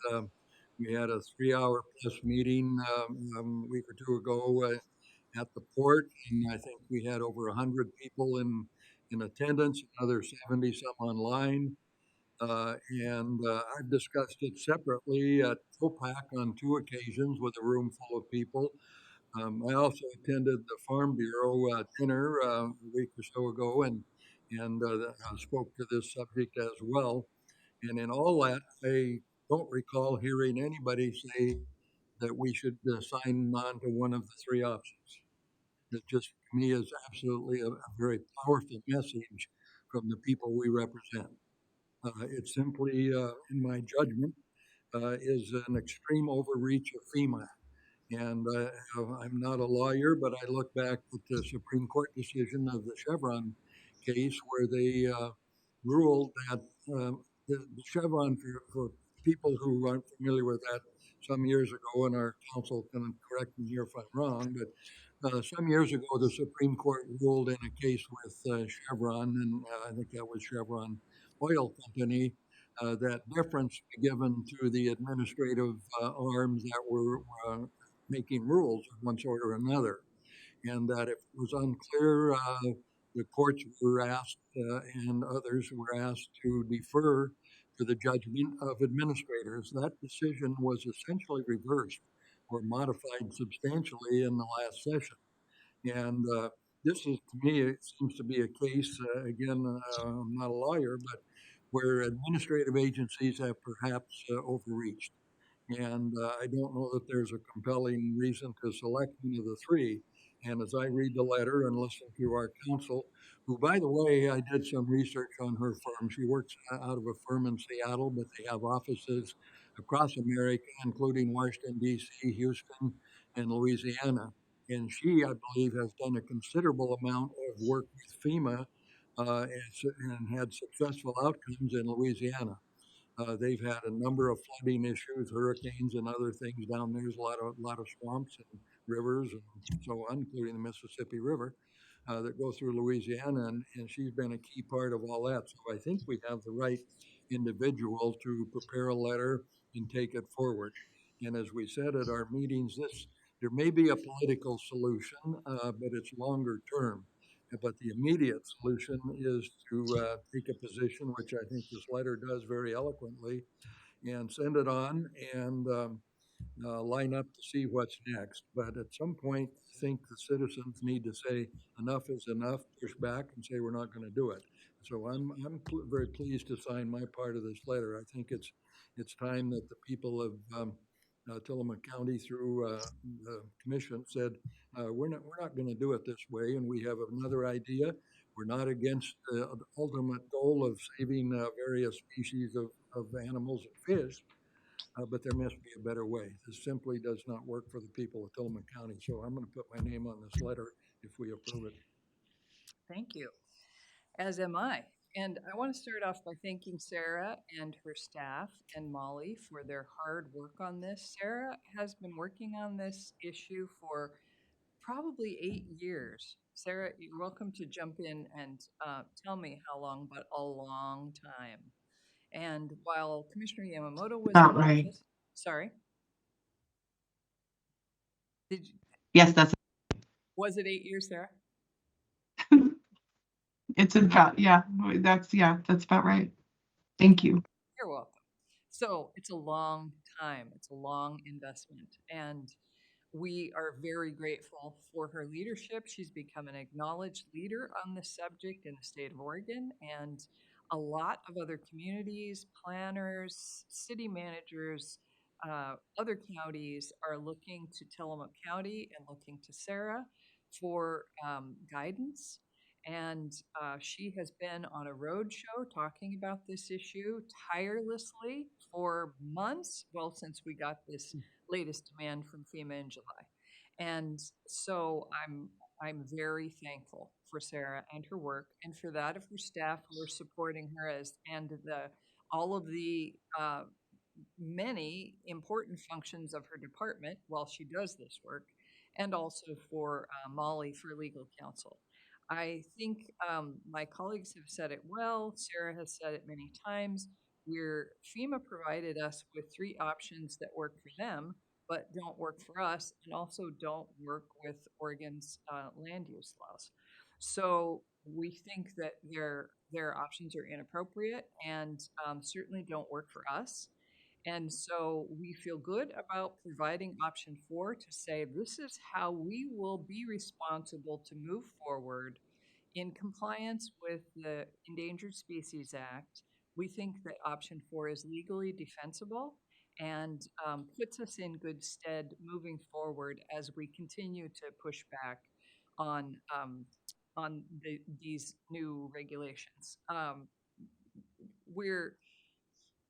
We had a 3-hour plus meeting a week or two ago at the port, and I think we had over 100 people in attendance, another 70 some online. I've discussed it separately at COPAC on 2 occasions with a room full of people. I also attended the Farm Bureau dinner a week or so ago, and spoke to this subject as well. And in all that, I don't recall hearing anybody say that we should sign on to one of the 3 options. It just, to me, is absolutely a very powerful message from the people we represent. It simply, in my judgment, is an extreme overreach of FEMA. I'm not a lawyer, but I look back at the Supreme Court decision of the Chevron case where they ruled that the Chevron, for people who aren't familiar with that, some years ago, and our counsel can correct me here if I'm wrong, but some years ago, the Supreme Court ruled in a case with Chevron, and I think that was Chevron Oil Company, that deference be given to the administrative arms that were making rules of one sort or another, and that if it was unclear, the courts were asked and others were asked to defer to the judgment of administrators. That decision was essentially reversed or modified substantially in the last session. And this is, to me, it seems to be a case, again, I'm not a lawyer, but where administrative agencies have perhaps overreached. And I don't know that there's a compelling reason to select one of the 3. And as I read the letter and listen to our counsel, who, by the way, I did some research on her firm. She works out of a firm in Seattle, but they have offices across America, including Washington, D.C., Houston, and Louisiana. And she, I believe, has done a considerable amount of work with FEMA and had successful outcomes in Louisiana. They've had a number of flooding issues, hurricanes, and other things down there. There's a lot of swamps and rivers and so on, including the Mississippi River, that go through Louisiana, and she's been a key part of all that. So I think we have the right individual to prepare a letter and take it forward. And as we said at our meetings, there may be a political solution, but it's longer term. But the immediate solution is to take a position, which I think this letter does very eloquently, and send it on and line up to see what's next. But at some point, I think the citizens need to say enough is enough, push back, and say we're not going to do it. So very pleased to sign my part of this letter. I think it's time that the people of Tillamook County through the commission said we're not going to do it this way, and we have another idea. We're not against the ultimate goal of saving various species of animals and fish, but there must be a better way. This simply does not work for the people of Tillamook County. So I'm going to put my name on this letter if we approve it. Thank you, as am I. And I want to start off by thanking Sarah and her staff and Molly for their hard work on this. Sarah has been working on this issue for probably 8 years. Sarah, you're welcome to jump in and tell me how long, but a long time. And while Commissioner Yamamoto was About in right. office, sorry, did you, Yes, that's, was it 8 years, Sarah? it's about, yeah, that's about right. Thank you. You're welcome. So it's a long time. It's a long investment. And we are very grateful for her leadership. She's become an acknowledged leader on this subject in the state of Oregon, and a lot of other communities, planners, city managers, other counties are looking to Tillamook County and looking to Sarah for guidance. And she has been on a road show talking about this issue tirelessly for months, well, since we got this latest demand from FEMA in July. And so I'm very thankful for Sarah and her work, and for that of her staff who are supporting her and all of the many important functions of her department while she does this work, and also for Molly for legal counsel. I think my colleagues have said it well. Sarah has said it many times. FEMA provided us with 3 options that work for them, but don't work for us and also don't work with Oregon's land use laws. So we think that their options are inappropriate and certainly don't work for us. And so we feel good about providing option 4 to say this is how we will be responsible to move forward in compliance with the Endangered Species Act. We think that option 4 is legally defensible and puts us in good stead moving forward as we continue to push back on these new regulations.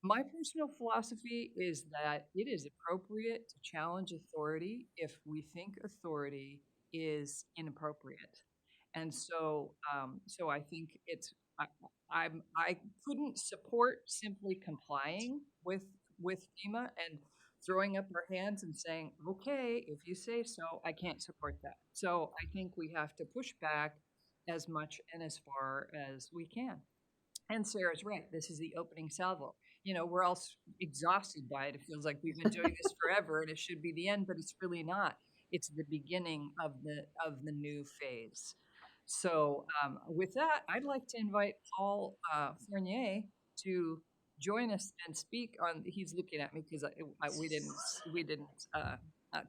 My personal philosophy is that it is appropriate to challenge authority if we think authority is inappropriate. And so I think I couldn't support simply complying with FEMA and throwing up our hands and saying, okay, if you say so. I can't support that. So I think we have to push back as much and as far as we can. And Sarah's right. This is the opening salvo. We're all exhausted by it. It feels like we've been doing this forever and it should be the end, but it's really not. It's the beginning of the new phase. So with that, I'd like to invite Paul Fournier to join us and speak on. He's looking at me because we didn't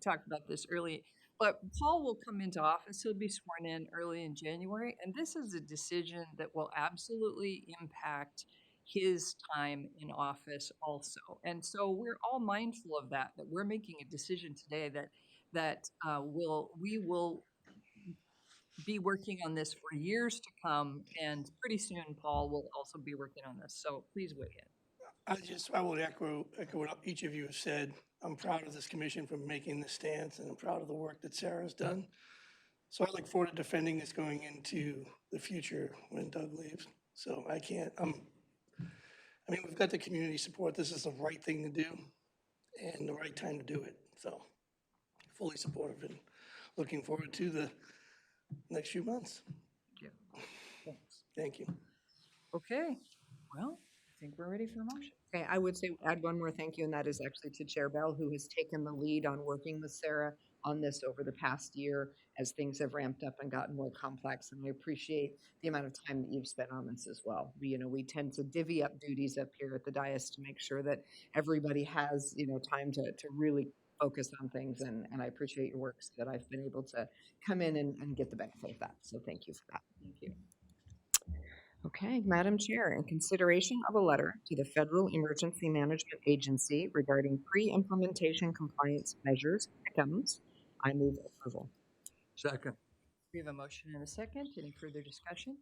talk about this early. But Paul will come into office. He'll be sworn in early in January. And this is a decision that will absolutely impact his time in office also. And so we're all mindful of that we're making a decision today that we will be working on this for years to come. And pretty soon, Paul will also be working on this. So please weigh in. I will echo what each of you have said. I'm proud of this commission for making this stance, and I'm proud of the work that Sarah's done. So I look forward to defending this going into the future when Doug leaves. So we've got the community support. This is the right thing to do and the right time to do it. So fully supportive and looking forward to the next few months. Yeah. Thanks. Thank you. Okay. Well, I think we're ready for a motion. Okay, I would say add one more thank you, and that is actually to Chair Bell, who has taken the lead on working with Sarah on this over the past year as things have ramped up and gotten more complex. And I appreciate the amount of time that you've spent on this as well. We tend to divvy up duties up here at the dais to make sure that everybody has, time to really focus on things. And I appreciate your work so that I've been able to come in and get the benefit of that. So thank you for that. Thank you. Okay, Madam Chair, in consideration of a letter to the Federal Emergency Management Agency regarding pre-implementation compliance measures, PICMs, I move approval. Second. We have a motion and a second. Any further discussion?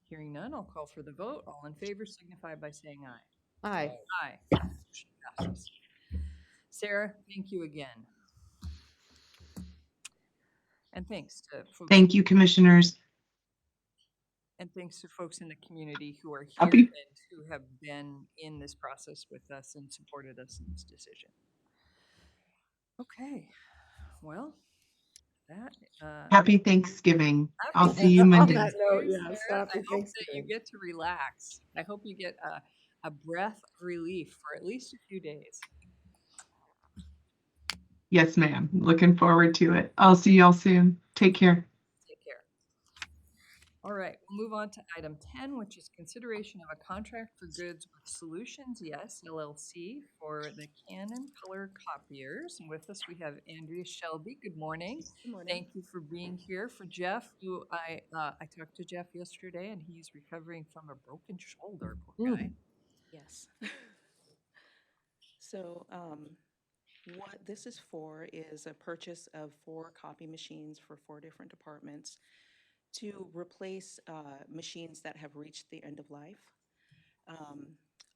Hearing none, I'll call for the vote. All in favor signify by saying aye. Aye. Aye. Motion passes. Sarah, thank you again. And thanks to folks. Thank you, commissioners. And thanks to folks in the community who are here Happy- and who have been in this process with us and supported us in this decision. Okay, well, that. Happy Thanksgiving. I'll see you On Monday. that note, yes, I hope that you get to relax. I hope you get a breath of relief for at least a few days. Yes, ma'am. Looking forward to it. I'll see y'all soon. Take care. Take care. All right, we'll move on to item 10, which is consideration of a contract for goods with Solutions Yes LLC for the Canon color copiers. And with us, we have Andrea Shelby. Good morning. Good morning. Thank you for being here. For Jeff, who I talked to Jeff yesterday, and he's recovering from a broken shoulder. Poor guy. Yes. So what this is for is a purchase of 4 copy machines for 4 different departments to replace machines that have reached the end of life.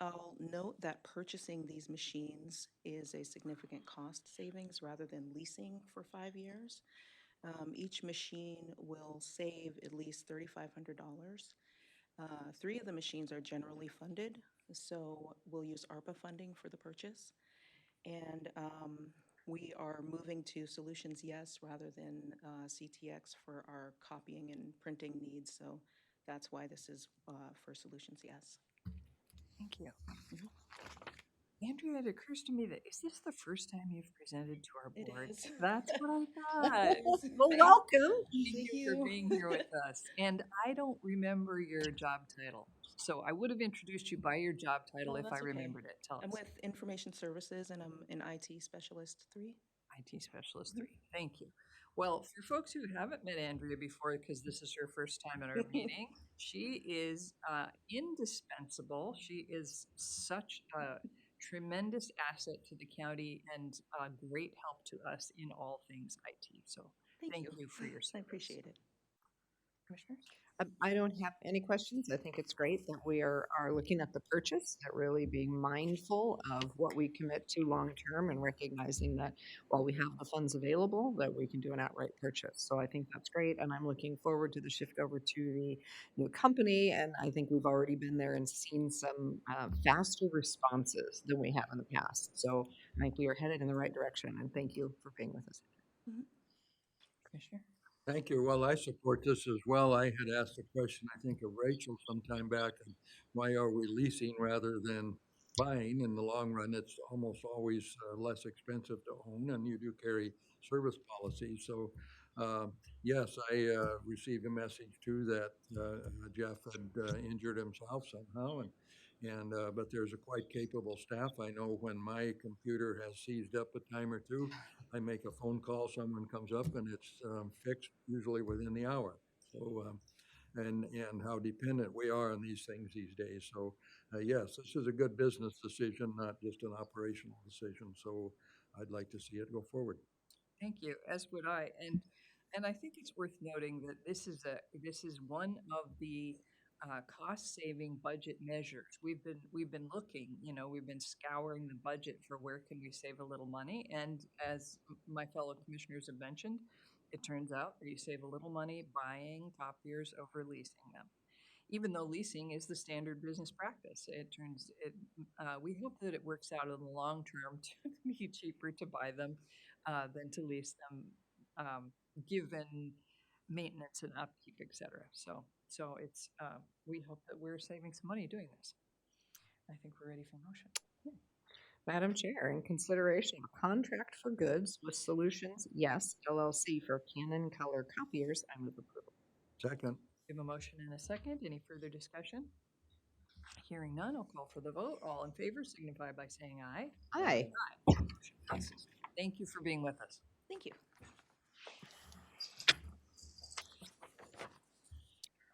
I'll note that purchasing these machines is a significant cost savings rather than leasing for 5 years. Each machine will save at least $3,500. 3 of the machines are generally funded, so we'll use ARPA funding for the purchase. And we are moving to Solutions Yes rather than CTX for our copying and printing needs. So that's why this is for Solutions Yes. Thank you. Andrea, it occurs to me that, is this the first time you've presented to our It board? is. That's what I thought. Well, welcome. Thank you for being here with us. And I don't remember your job title. So I would have introduced you by your job title No, if I that's okay. remembered it. Tell I'm us. with Information Services and I'm an IT Specialist 3. IT Specialist 3. Thank you. Well, for folks who haven't met Andrea before, because this is her first time at our meeting, she is indispensable. She is such a tremendous asset to the county and a great help to us in all things IT. So thank you for your I service. appreciate it. Commissioners? I don't have any questions. I think it's great that we are looking at the purchase, that really being mindful of what we commit to long-term and recognizing that while we have the funds available, that we can do an outright purchase. So I think that's great, and I'm looking forward to the shift over to the new company, and I think we've already been there and seen some faster responses than we have in the past. So I think we are headed in the right direction, and thank you for being with us. Commissioner? Thank you. Well, I support this as well. I had asked a question, I think, of Rachel some time back, and why are we leasing rather than buying? In the long run, it's almost always less expensive to own, and you do carry service policies. So, yes, I received a message too that Jeff had injured himself somehow, and but there's a quite capable staff. I know when my computer has seized up a time or two, I make a phone call, someone comes up, and it's fixed usually within the hour. So, and how dependent we are on these things these days. So, yes, this is a good business decision, not just an operational decision. So, I'd like to see it go forward. Thank you, as would I. And I think it's worth noting that this is one of the cost-saving budget measures. We've been looking, we've been scouring the budget for where can we save a little money. And as my fellow commissioners have mentioned, it turns out that you save a little money buying copiers over leasing them. Even though leasing is the standard business practice, we hope that it works out in the long term to be cheaper to buy them than to lease them, given maintenance and upkeep, et cetera. So it's we hope that we're saving some money doing this. I think we're ready for motion. Madam Chair, in consideration of a contract for goods with Solutions Yes LLC for Canon Color copiers, I move approval. Second. We have a motion and a second. Any further discussion? Hearing none, I'll call for the vote. All in favor signify by saying aye. Aye. Motion passes. Thank you for being with us. Thank you.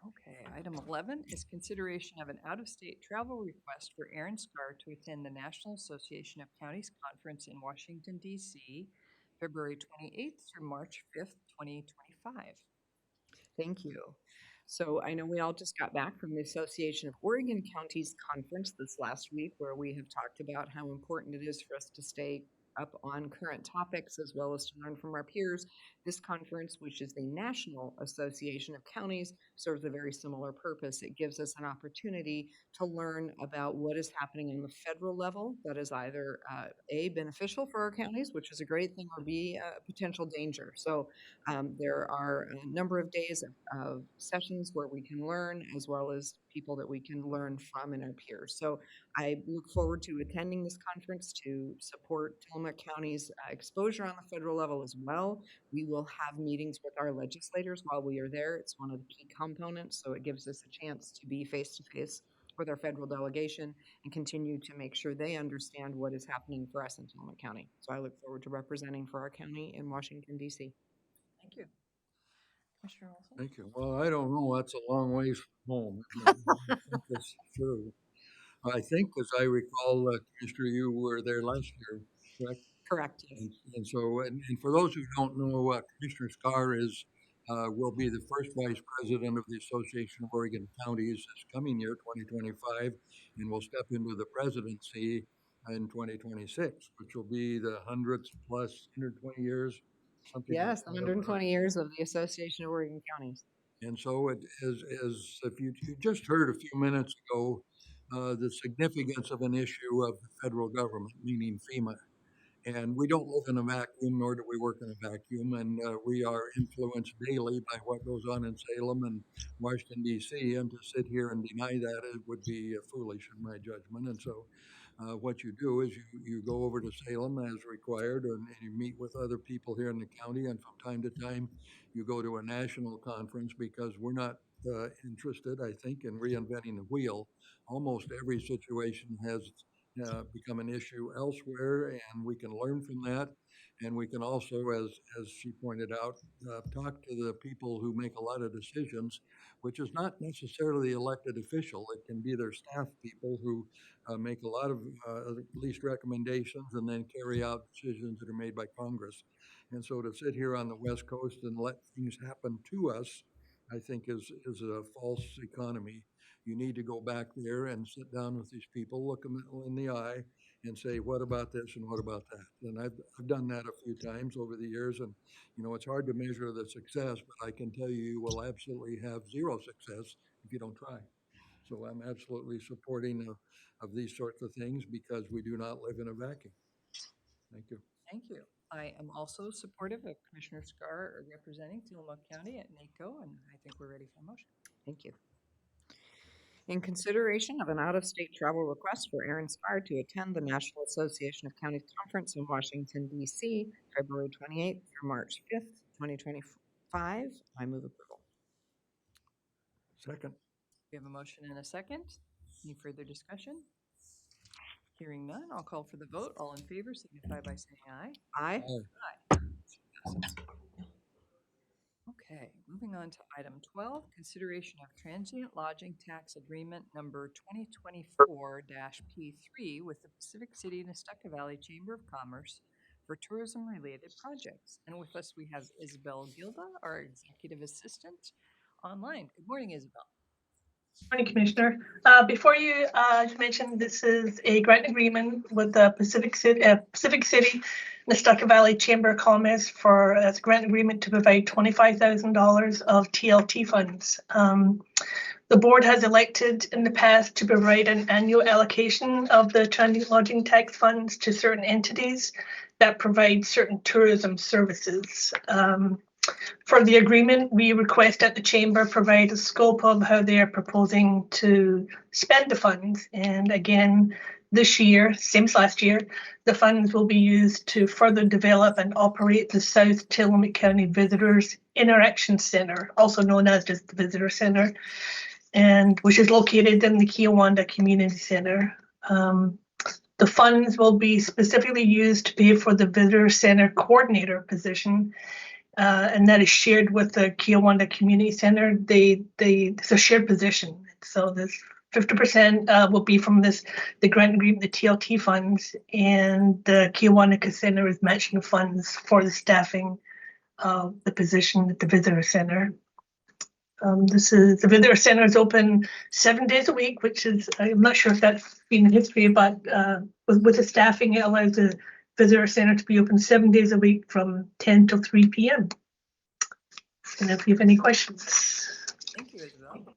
Okay, item 11 is consideration of an out-of-state travel request for Aaron Scar to attend the National Association of Counties Conference in Washington, D.C., February 28th through March 5th, 2025. Thank you. So I know we all just got back from the Association of Oregon Counties Conference this last week, where we have talked about how important it is for us to stay up on current topics as well as to learn from our peers. This conference, which is the National Association of Counties, serves a very similar purpose. It gives us an opportunity to learn about what is happening on the federal level that is either A, beneficial for our counties, which is a great thing, or B, a potential danger. So there are a number of days of sessions where we can learn, as well as people that we can learn from and our peers. So I look forward to attending this conference to support Tillamook County's exposure on the federal level as well. We will have meetings with our legislators while we are there. It's one of the key components, so it gives us a chance to be face-to-face with our federal delegation and continue to make sure they understand what is happening for us in Tillamook County. So I look forward to representing for our county in Washington, D.C. Thank you. Commissioner Olson? Thank you. Well, I don't know. That's a long ways from home. I think that's true. I think, as I recall, Commissioner, you were there last year, correct? Correct, yes. And so, and for those who don't know, Commissioner Scar will be the first vice president of the Association of Oregon Counties this coming year, 2025, and will step into the presidency in 2026, which will be the 100th plus 120 years, something. Yes, like that. 120 years of the Association of Oregon Counties. And so it is, if you just heard a few minutes ago, the significance of an issue of the federal government, meaning FEMA. And we don't live in a vacuum, nor do we work in a vacuum. And we are influenced daily by what goes on in Salem and Washington, D.C. And to sit here and deny that, it would be foolish in my judgment. And so what you do is you go over to Salem as required, and you meet with other people here in the county. And from time to time, you go to a national conference because we're not interested, I think, in reinventing the wheel. Almost every situation has become an issue elsewhere, and we can learn from that. And we can also, as she pointed out, talk to the people who make a lot of decisions, which is not necessarily the elected official. It can be their staff people who make a lot of at least recommendations and then carry out decisions that are made by Congress. And so to sit here on the West Coast and let things happen to us, I think is a false economy. You need to go back there and sit down with these people, look them in the eye, and say, what about this and what about that? And I've done that a few times over the years, and it's hard to measure the success, but I can tell you, you will absolutely have zero success if you don't try. So I'm absolutely supporting of these sorts of things because we do not live in a vacuum. Thank you. Thank you. I am also supportive of Commissioner Scar representing Tillamook County at NACO, and I think we're ready for a motion. Thank you. In consideration of an out-of-state travel request for Aaron Scar to attend the National Association of Counties Conference in Washington, D.C., February 28th through March 5th, 2025, I move approval. Second. We have a motion and a second. Any further discussion? Hearing none, I'll call for the vote. All in favor signify by saying aye. Aye. Passes. Okay, moving on to item 12, consideration of transient lodging tax agreement number 2024-P3 with the Pacific City Nestucca Valley Chamber of Commerce for tourism-related projects. And with us, we have Isabel Gilda, our executive assistant, online. Good morning, Isabel. Morning, Commissioner. Before you mentioned, this is a grant agreement with the Pacific City Nestucca Valley Chamber of Commerce for a grant agreement to provide $25,000 of TLT funds. The board has elected in the past to provide an annual allocation of the transient lodging tax funds to certain entities that provide certain tourism services. For the agreement, we request that the Chamber provide a scope of how they are proposing to spend the funds. And again, this year, same as last year, the funds will be used to further develop and operate the South Tillamook County Visitors Interaction Center, also known as just the Visitor Center, and which is located in the Kiawanda Community Center. The funds will be specifically used to pay for the Visitor Center Coordinator position, and that is shared with the Kiawanda Community Center. It's a shared position. So this 50% will be from the grant agreement, the TLT funds, and the Kiawanda Center is matching funds for the staffing of the position at the Visitor Center. The Visitor Center is open 7 days a week, which is, I'm not sure if that's been in history, but with the staffing, it allows the Visitor Center to be open 7 days a week from 10 till 3 p.m. And if you have any questions. Thank you, Isabel.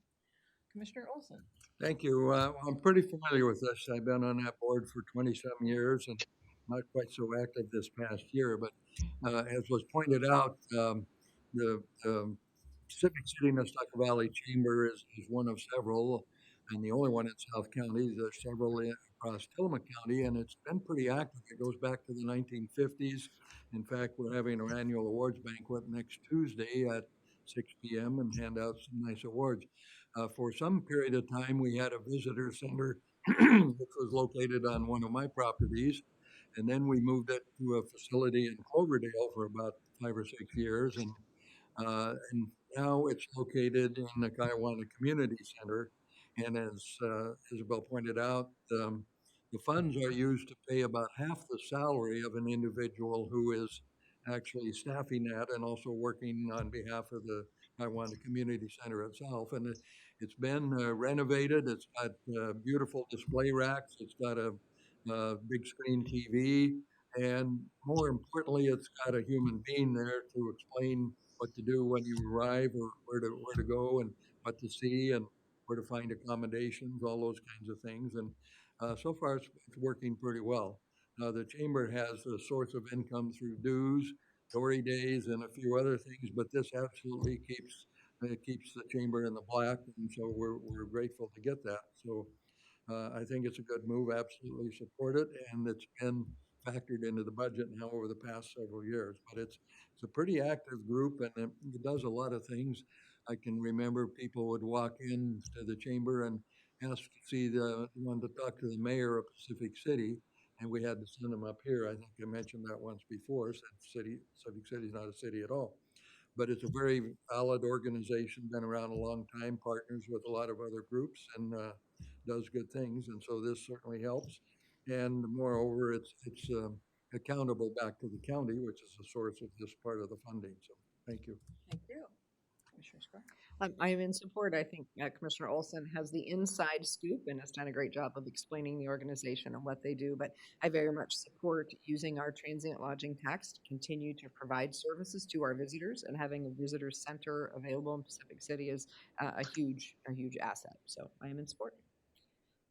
Commissioner Olson. Thank you. I'm pretty familiar with this. I've been on that board for 27 years and not quite so active this past year. But as was pointed out, the Pacific City Nestucca Valley Chamber is one of several, and the only one in South County. There's several across Tillamook County, and it's been pretty active. It goes back to the 1950s. In fact, we're having our annual awards banquet next Tuesday at 6 p.m. and hand out some nice awards. For some period of time, we had a visitor center which was located on one of my properties, and then we moved it to a facility in Cloverdale for about 5 or 6 years, and now it's located in the Kiawanda Community Center. And as Isabel pointed out, the funds are used to pay about half the salary of an individual who is actually staffing that and also working on behalf of the Kiawanda Community Center itself. And it's been renovated. It's got beautiful display racks. It's got a big screen TV. And more importantly, it's got a human being there to explain what to do when you arrive, or where to go, and what to see, and where to find accommodations, all those kinds of things. And so far, it's working pretty well. The chamber has a source of income through dues, Dory days, and a few other things, but this absolutely keeps the chamber in the black, and so we're grateful to get that. So I think it's a good move, absolutely support it, and it's been factored into the budget now over the past several years. But it's a pretty active group, and it does a lot of things. I can remember people would walk in to the chamber and ask to see want to talk to the mayor of Pacific City, and we had to send them up here. I think I mentioned that once before. Said Pacific City is not a city at all, but it's a very valid organization, been around a long time, partners with a lot of other groups, and does good things. And so this certainly helps. And moreover, it's accountable back to the county, which is the source of this part of the funding. So thank you. Thank you. Commissioner Square? I'm in support. I think Commissioner Olson has the inside scoop and has done a great job of explaining the organization and what they do. But I very much support using our transient lodging tax to continue to provide services to our visitors, and having a visitor center available in Pacific City is a huge asset. So I am in support.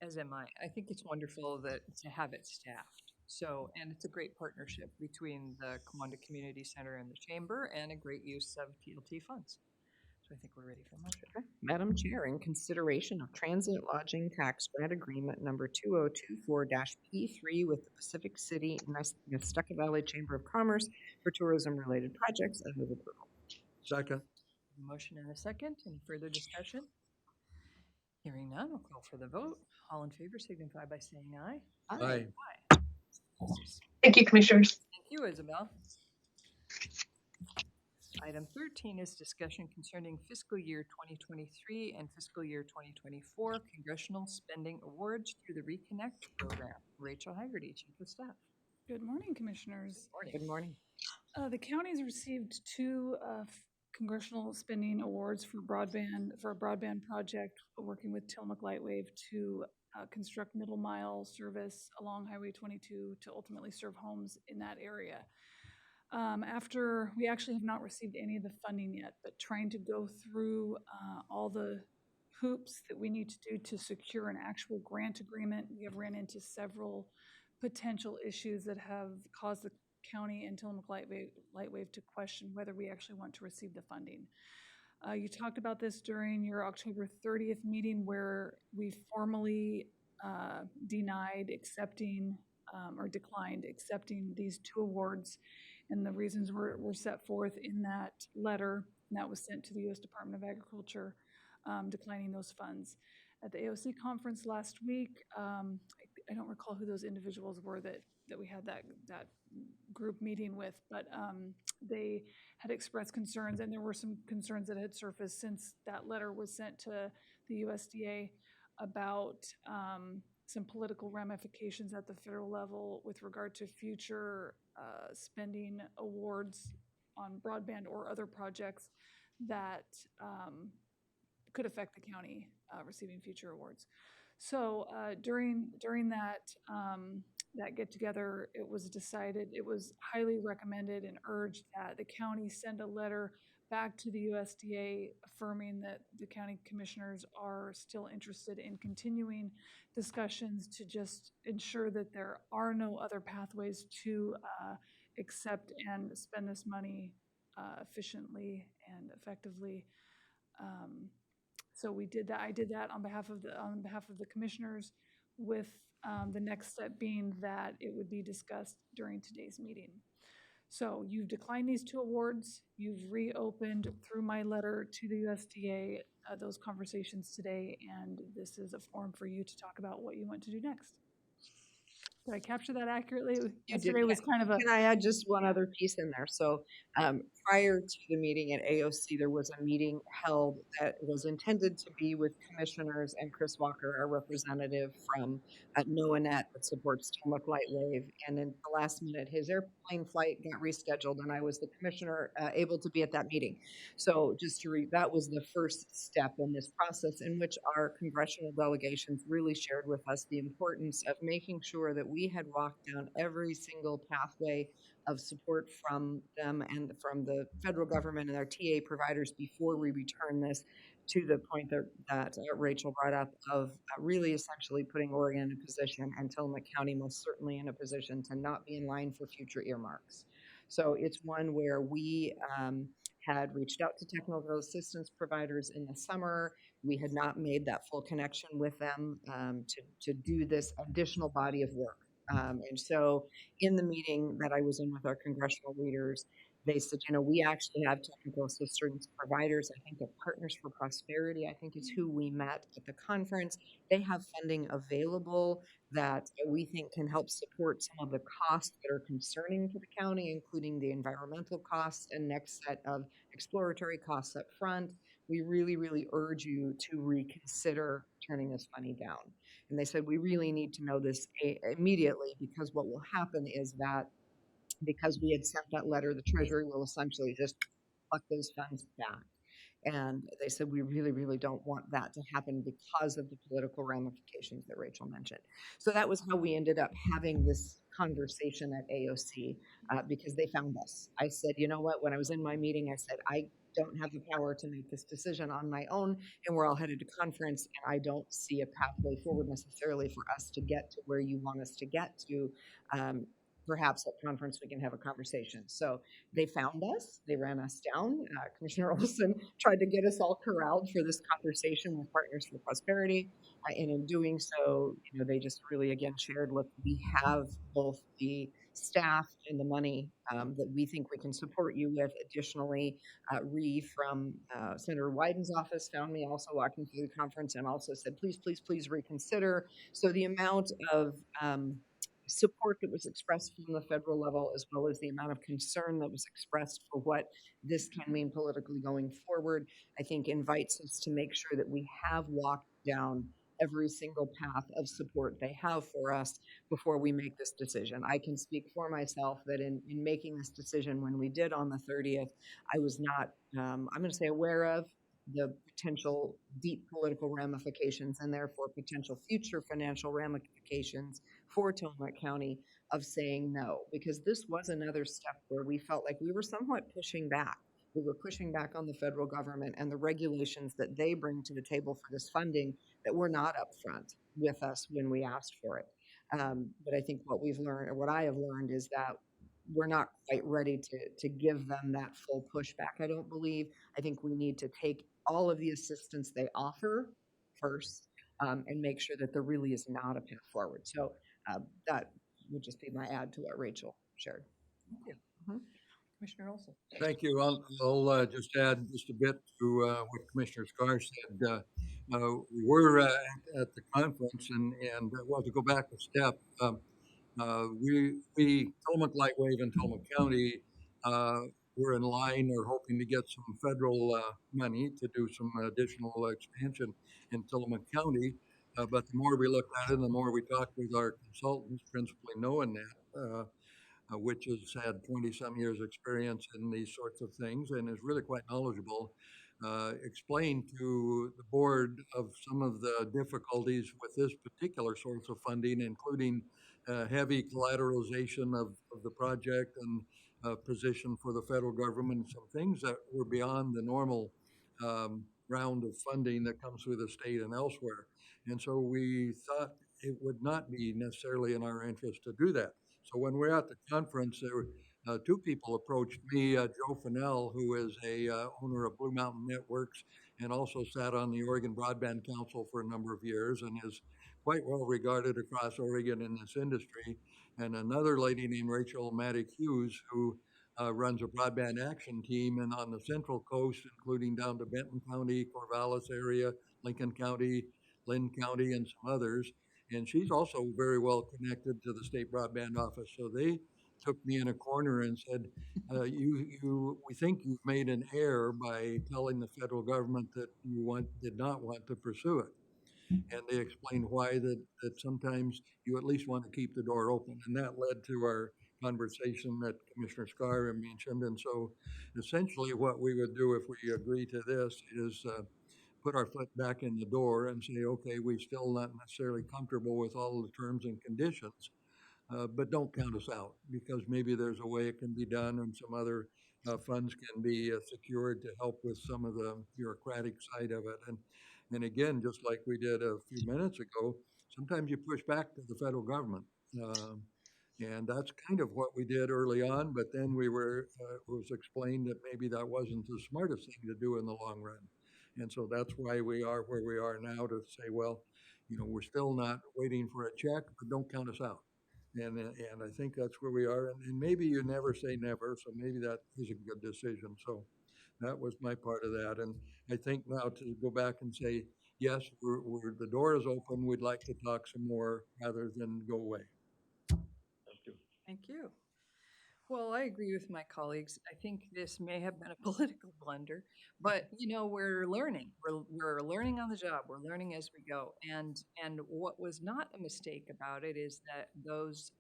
As am I. I think it's wonderful to have it staffed. So, and it's a great partnership between the Comonda Community Center and the Chamber, and a great use of TLT funds. So I think we're ready for a motion. Okay. Madam Chair, in consideration of transient lodging tax grant agreement number 2024-P3 with the Pacific City Nestucca Valley Chamber of Commerce for tourism-related projects, I move approval. Second. A motion and a second. Any further discussion? Hearing none, I'll call for the vote. All in favor signify by saying aye. Aye. Thank you, Commissioners. Thank you, Isabel. Item 13 is discussion concerning fiscal year 2023 and fiscal year 2024 congressional spending awards through the Reconnect program. Rachel Haggerty, Chief of Staff. Good morning, Commissioners. Good morning. The county's received two congressional spending awards for a broadband project, working with Tillamook Lightwave to construct middle mile service along Highway 22 to ultimately serve homes in that area. After we actually have not received any of the funding yet, but trying to go through all the hoops that we need to do to secure an actual grant agreement, we have ran into several potential issues that have caused the county and Tillamook Lightwave to question whether we actually want to receive the funding. You talked about this during your October 30th meeting, where we formally denied accepting or declined accepting these two awards, and the reasons were set forth in that letter, and that was sent to the U.S. Department of Agriculture, declining those funds. At the AOC conference last week, I don't recall who those individuals were that we had that group meeting with, but they had expressed concerns, and there were some concerns that had surfaced since that letter was sent to the USDA about some political ramifications at the federal level with regard to future spending awards on broadband or other projects that could affect the county receiving future awards. So during that that get together, it was decided, it was highly recommended and urged that the county send a letter back to the USDA affirming that the county commissioners are still interested in continuing discussions to just ensure that there are no other pathways to accept and spend this money efficiently and effectively. So we did that. I did that on behalf of the commissioners, with the next step being that it would be discussed during today's meeting. So you've declined these two awards. You've reopened through my letter to the USDA those conversations today, and this is a forum for you to talk about what you want to do next. Did I capture that accurately? Yesterday was kind of a... Can I add just one other piece in there? So prior to the meeting at AOC, there was a meeting held that was intended to be with commissioners and Chris Walker, our representative from NOAANET that supports Tillamook Lightwave. And in the last minute, his airplane flight got rescheduled, and I was the commissioner able to be at that meeting. So just to that was the first step in this process, in which our congressional delegations really shared with us the importance of making sure that we had walked down every single pathway of support from them and from the federal government and our TA providers before we return this to the point that Rachel brought up of really essentially putting Oregon in a position and Tillamook County most certainly in a position to not be in line for future earmarks. So it's one where we had reached out to technical assistance providers in the summer. We had not made that full connection with them to do this additional body of work. And so in the meeting that I was in with our congressional leaders, they said, you know, we actually have technical assistance providers. I think they're Partners for Prosperity, I think is who we met at the conference. They have funding available that we think can help support some of the costs that are concerning to the county, including the environmental costs and next set of exploratory costs up front. We really, really urge you to reconsider turning this money down. And they said, we really need to know this immediately, because what will happen is that because we had sent that letter, the Treasury will essentially just pluck those funds back. And they said, we really, really don't want that to happen because of the political ramifications that Rachel mentioned. So that was how we ended up having this conversation at AOC, because they found us. I said, you know what, when I was in my meeting, I said, I don't have the power to make this decision on my own, and we're all headed to conference, and I don't see a pathway forward necessarily for us to get to where you want us to get to. Perhaps at conference we can have a conversation. So they found us, they ran us down. Commissioner Olson tried to get us all corralled for this conversation with Partners for Prosperity. And in doing so, you know, they just really again shared, look, we have both the staff and the money that we think we can support you with. Additionally, Ree from Senator Wyden's office found me also walking through the conference and also said, please, please, please reconsider. So the amount of support that was expressed from the federal level, as well as the amount of concern that was expressed for what this can mean politically going forward, I think invites us to make sure that we have walked down every single path of support they have for us before we make this decision. I can speak for myself that in making this decision when we did on the 30th, I was not, I'm going to say aware of the potential deep political ramifications and therefore potential future financial ramifications for Tillamook County of saying no, because this was another step where we felt like we were somewhat pushing back. We were pushing back on the federal government and the regulations that they bring to the table for this funding that were not upfront with us when we asked for it. But I think what we've learned, or what I have learned, is that we're not quite ready to give them that full pushback, I don't believe. I think we need to take all of the assistance they offer first and make sure that there really is not a path forward. So that would just be my add to what Rachel shared. Thank you. Mm-hmm. Commissioner Olson. Thank you. I'll just add just a bit to what Commissioner Scar said. We were at the conference, and well, to go back a step, we Tillamook Lightwave and Tillamook County we're in line or hoping to get some federal money to do some additional expansion in Tillamook County. But the more we looked at it, the more we talked with our consultants, principally knowing that, which has had 20-some years experience in these sorts of things and is really quite knowledgeable, explained to the board of some of the difficulties with this particular source of funding, including heavy collateralization of the project and position for the federal government, some things that were beyond the normal round of funding that comes through the state and elsewhere. And so we thought it would not be necessarily in our interest to do that. So when we're at the conference, there were two people approached me, Joe Fennell, who is a owner of Blue Mountain Networks and also sat on the Oregon Broadband Council for a number of years and is quite well regarded across Oregon in this industry. And another lady named Rachel Maddock Hughes, who runs a broadband action team and on the Central Coast, including down to Benton County, Corvallis area, Lincoln County, Lynn County, and some others. And she's also very well connected to the state broadband office. So they took me in a corner and said, we think you've made an error by telling the federal government that you did not want to pursue it. And they explained why that sometimes you at least want to keep the door open. And that led to our conversation that Commissioner Scar mentioned. And so essentially what we would do if we agree to this is put our foot back in the door and say, okay, we're still not necessarily comfortable with all the terms and conditions, But don't count us out, because maybe there's a way it can be done and some other funds can be secured to help with some of the bureaucratic side of it. And again, just like we did a few minutes ago, sometimes you push back to the federal government. And that's kind of what we did early on, but then it was explained that maybe that wasn't the smartest thing to do in the long run. And so that's why we are where we are now, to say, well, we're still not waiting for a check, but don't count us out. And I think that's where we are. And maybe you never say never, so maybe that is a good decision. So that was my part of that. And I think now to go back and say, yes, the door is open. We'd like to talk some more rather than go away. Thank you. Thank you. Well, I agree with my colleagues. I think this may have been a political blunder, but we're learning. We're learning on the job. We're learning as we go. And what was not a mistake about it is that those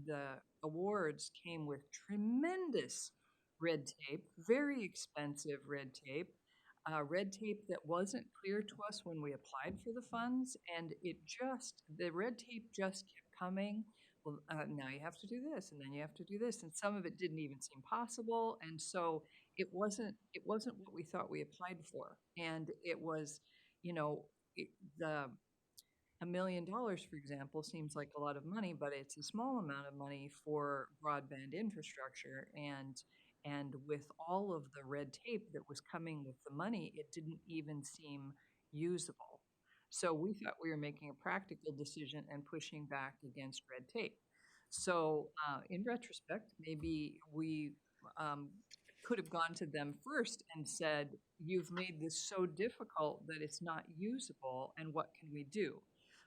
the awards came with tremendous red tape, very expensive red tape that wasn't clear to us when we applied for the funds, and the red tape just kept coming. Well, now you have to do this, and then you have to do this, and some of it didn't even seem possible, and so it wasn't what we thought we applied for, and it was, the $1 million, for example, seems like a lot of money, but it's a small amount of money for broadband infrastructure, and with all of the red tape that was coming with the money, it didn't even seem usable. So we thought we were making a practical decision and pushing back against red tape. So in retrospect, maybe we could have gone to them first and said, you've made this so difficult that it's not usable, and what can we do?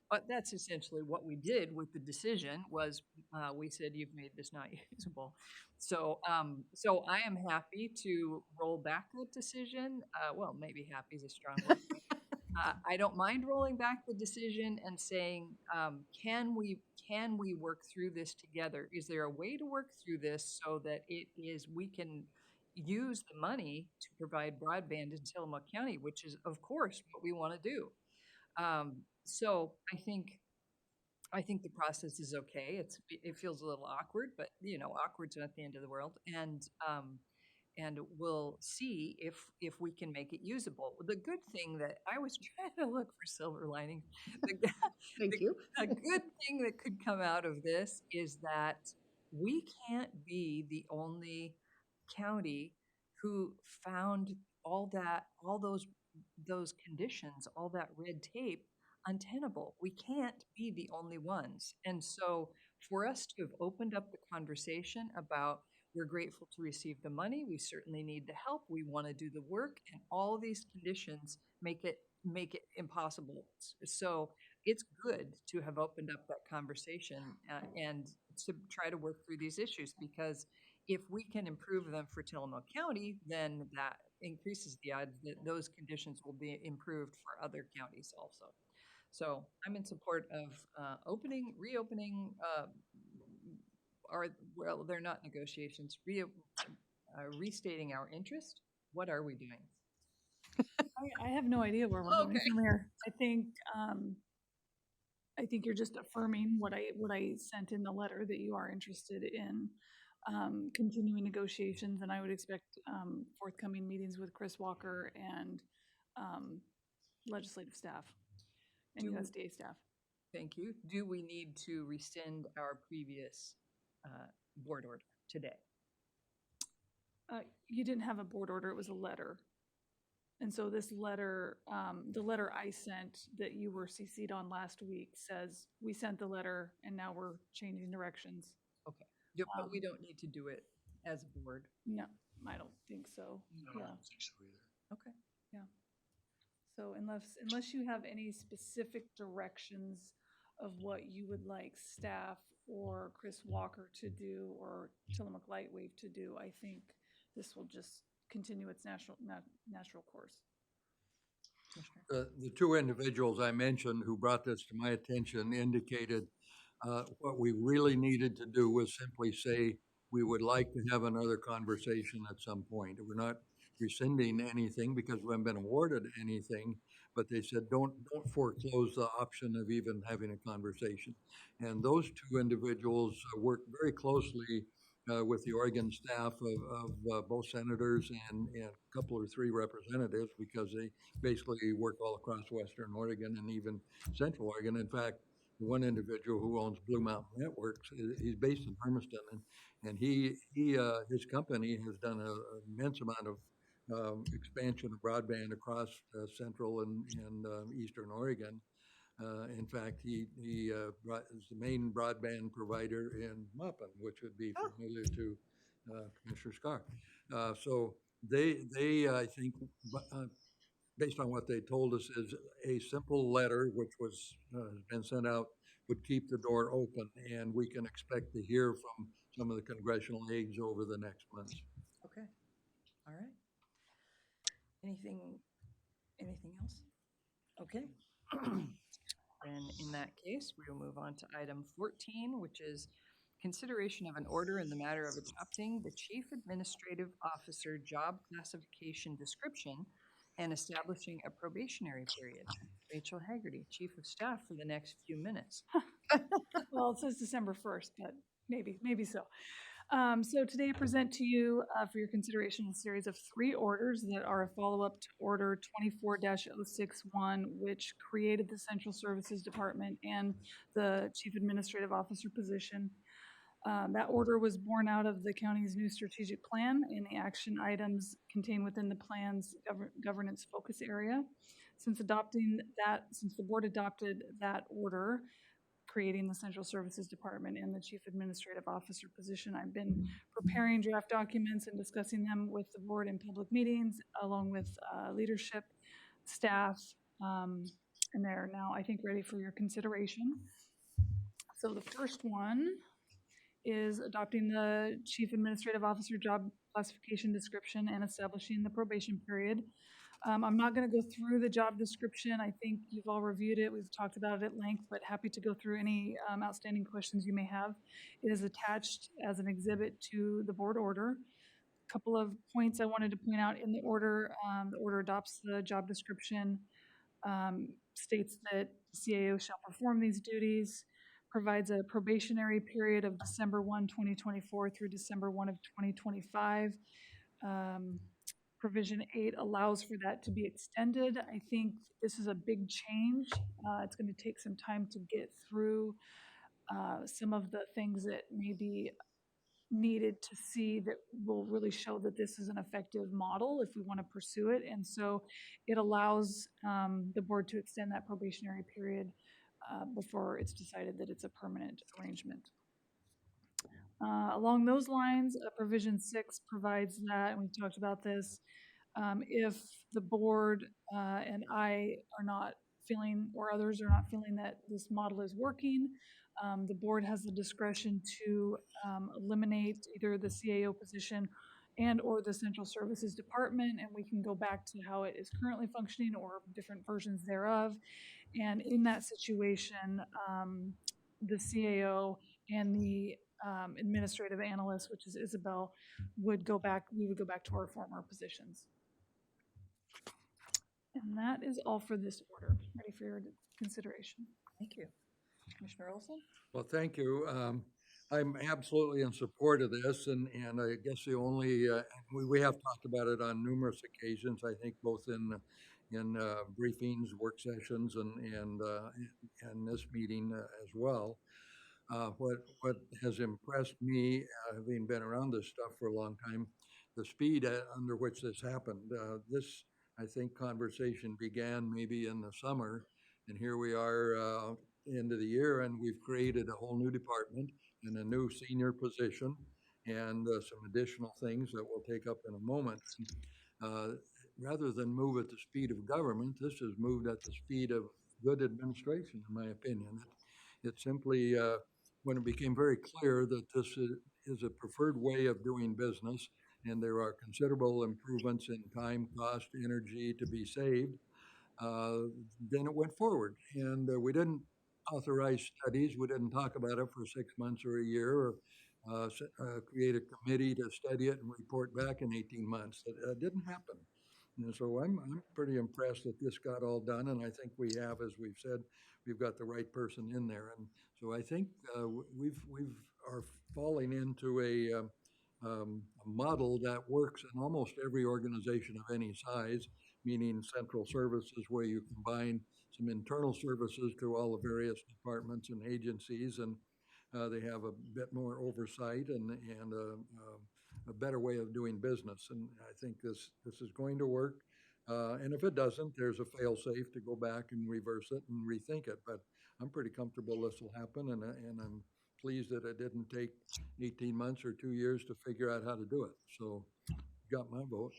But that's essentially what we did with the decision. Was we said, you've made this not usable. So I am happy to roll back that decision. Well, maybe happy is a strong word. I don't mind rolling back the decision and saying, can we work through this together? Is there a way to work through this so that we can use the money to provide broadband in Tillamook County, which is, of course, what we want to do. So I think the process is okay. It feels a little awkward, but awkward's not the end of the world. And we'll see if we can make it usable. The good thing that I was trying to look for silver lining. Thank you. A good thing that could come out of this is that we can't be the only county who found all those conditions, all that red tape untenable. We can't be the only ones. And so for us to have opened up the conversation about, we're grateful to receive the money, we certainly need the help, we want to do the work, and all of these conditions make it impossible. So it's good to have opened up that conversation and to try to work through these issues, because if we can improve them for Tillamook County, then that increases the odds that those conditions will be improved for other counties also. So I'm in support of reopening, they're not negotiations, restating our interest. What are we doing? I have no idea where we're going from here. I think you're just affirming what I sent in the letter, that you are interested in continuing negotiations, and I would expect forthcoming meetings with Chris Walker and legislative staff and USDA staff. Thank you. Do we need to rescind our previous board order today? You didn't have a board order, it was a letter. And so this letter, the letter I sent that you were CC'd on last week says, we sent the letter and now we're changing directions. Okay. Yeah, but we don't need to do it as a board. No, I don't think so. No, Yeah. I don't think so either. Okay. Yeah. So unless you have any specific directions of what you would like staff or Chris Walker to do or Tillamook Lightwave to do, I think this will just continue its natural course. The two individuals I mentioned who brought this to my attention indicated what we really needed to do was simply say, we would like to have another conversation at some point. We're not rescinding anything because we haven't been awarded anything. But they said, don't foreclose the option of even having a conversation. And those two individuals work very closely with the Oregon staff of both senators and a couple or three representatives, because they basically work all across Western Oregon and even Central Oregon. In fact, one individual who owns Blue Mountain Networks, he's based in Hermiston, and his company has done an immense amount of expansion of broadband across Central and Eastern Oregon. In fact, he is the main broadband provider in Maupin, which would be familiar to Commissioner Scar. So I think, based on what they told us, is a simple letter which was has been sent out would keep the door open, and we can expect to hear from some of the congressional aides over the next months. Okay, all right. Anything else? Okay. And in that case, we will move on to item 14, which is consideration of an order in the matter of adopting the Chief Administrative Officer job classification description and establishing a probationary period. Rachel Haggerty, Chief of Staff, for the next few minutes. Well, it says December 1st, but maybe so. So today I present to you for your consideration a series of 3 orders that are a follow-up to Order 24-061, which created the Central Services Department and the Chief Administrative Officer position. That order was born out of the county's new strategic plan and the action items contained within the plan's governance focus area. Since the board adopted that order, creating the Central Services Department and the Chief Administrative Officer position, I've been preparing draft documents and discussing them with the board in public meetings, along with leadership, staff, and they're now, I think, ready for your consideration. So the first one is adopting the Chief Administrative Officer job classification description and establishing the probation period. I'm not going to go through the job description. I think you've all reviewed it. We've talked about it at length, but happy to go through any outstanding questions you may have. It is attached as an exhibit to the board order. A couple of points I wanted to point out in the order. The order adopts the job description, states that CAO shall perform these duties, provides a probationary period of December 1, 2024 through December 1 of 2025. Provision 8 allows for that to be extended. I think this is a big change. It's going to take some time to get through some of the things that may be needed to see that will really show that this is an effective model if we want to pursue it. And so it allows the board to extend that probationary period before it's decided that it's a permanent arrangement. Along those lines, provision 6 provides that, and we've talked about this, if the board and I are not feeling, or others are not feeling that this model is working, the board has the discretion to eliminate either the CAO position and or the Central Services Department, and we can go back to how it is currently functioning or different versions thereof. And in that situation, the CAO and the administrative analyst, which is Isabel, we would go back to our former positions. And that is all for this order. Ready for your consideration. Thank you. Commissioner Olson? Well, thank you. I'm absolutely in support of this, and I guess the only, we have talked about it on numerous occasions, I think, both in briefings, work sessions, and this meeting as well. What has impressed me, having been around this stuff for a long time, the speed under which this happened. This, I think, conversation began maybe in the summer, and here we are end of the year, and we've created a whole new department and a new senior position and some additional things that we'll take up in a moment. Rather than move at the speed of government, this has moved at the speed of good administration, in my opinion. It simply, when it became very clear that this is a preferred way of doing business and there are considerable improvements in time, cost, energy to be saved, then it went forward. And we didn't authorize studies. We didn't talk about it for 6 months or a year create a committee to study it and report back in 18 months. That didn't happen. And so I'm pretty impressed that this got all done, and I think we have, as we've said, we've got the right person in there. And so I think we've are falling into a model that works in almost every organization of any size, meaning central services where you combine some internal services to all the various departments and agencies, and they have a bit more oversight and a better way of doing business. And I think this is going to work. And if it doesn't, there's a fail-safe to go back and reverse it and rethink it. But I'm pretty comfortable this will happen, and I'm pleased that it didn't take 18 months or 2 years to figure out how to do it. So you got my vote.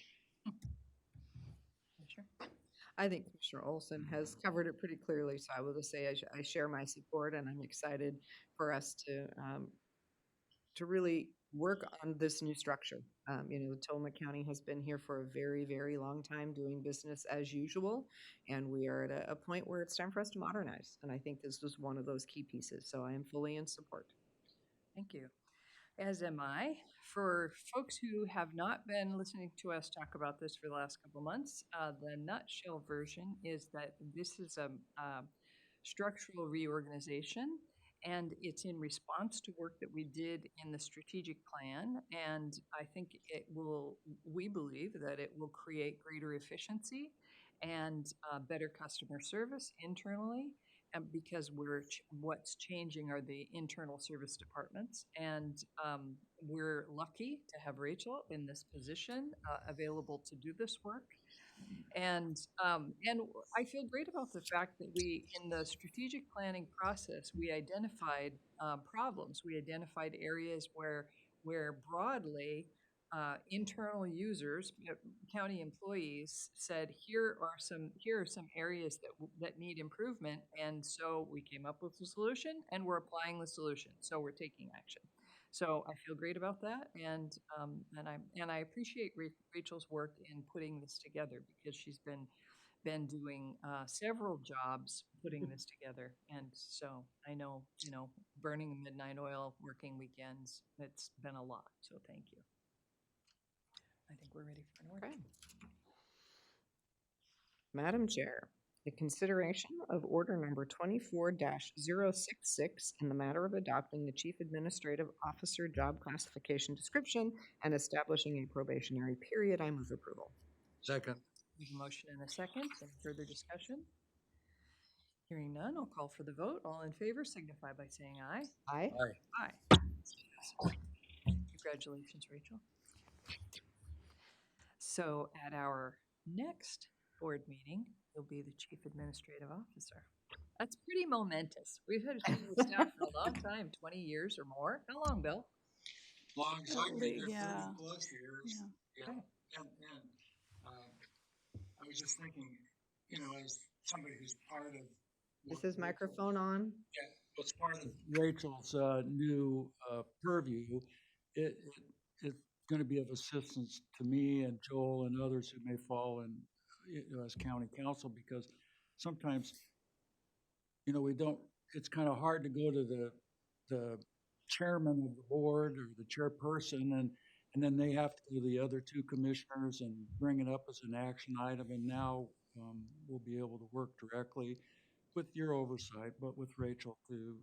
Sure. I think Commissioner Olson has covered it pretty clearly, so I will just say I share my support, and I'm excited for us to really work on this new structure. Tillamook County has been here for a very, very long time doing business as usual, and we are at a point where it's time for us to modernize. And I think this was one of those key pieces, so I am fully in support. Thank you. As am I. For folks who have not been listening to us talk about this for the last couple months, the nutshell version is that this is a structural reorganization, and it's in response to work that we did in the strategic plan. And I think we believe that it will create greater efficiency and better customer service internally. And because what's changing are the internal service departments, and we're lucky to have Rachel in this position, available to do this work. And I feel great about the fact that in the strategic planning process, we identified problems. We identified areas where broadly internal users, county employees, said here are some areas that need improvement, and so we came up with a solution, and we're applying the solution. So we're taking action. So I feel great about that, and I appreciate Rachel's work in putting this together, because she's been doing several jobs putting this together, and so I know, burning midnight oil, working weekends, it's been a lot. So thank you. I think we're ready for an order. Okay. Madam Chair, the consideration of order number 24-066 in the matter of adopting the Chief Administrative Officer job classification description and establishing a probationary period. I move approval. Second. We have a motion and a second. Any further discussion? Hearing none, I'll call for the vote. All in favor signify by saying aye. Aye. Aye. Aye. Congratulations, Rachel. So at our next board meeting, you'll be the Chief Administrative Officer. That's pretty momentous. We've had staff for a long time, 20 years or more. How long, Bill? Long, so I've been there Yeah. 30 plus years. Yeah. And I was just thinking, as somebody who's part of. Is his microphone on? Yeah, what's part of Rachel's new purview, it's going to be of assistance to me and Joel and others who may fall in as county council, because sometimes, it's kind of hard to go to the chairman of the board or the chairperson, and then they have to go to the other two commissioners and bring it up as an action item. And now we'll be able to work directly with your oversight, but with Rachel to,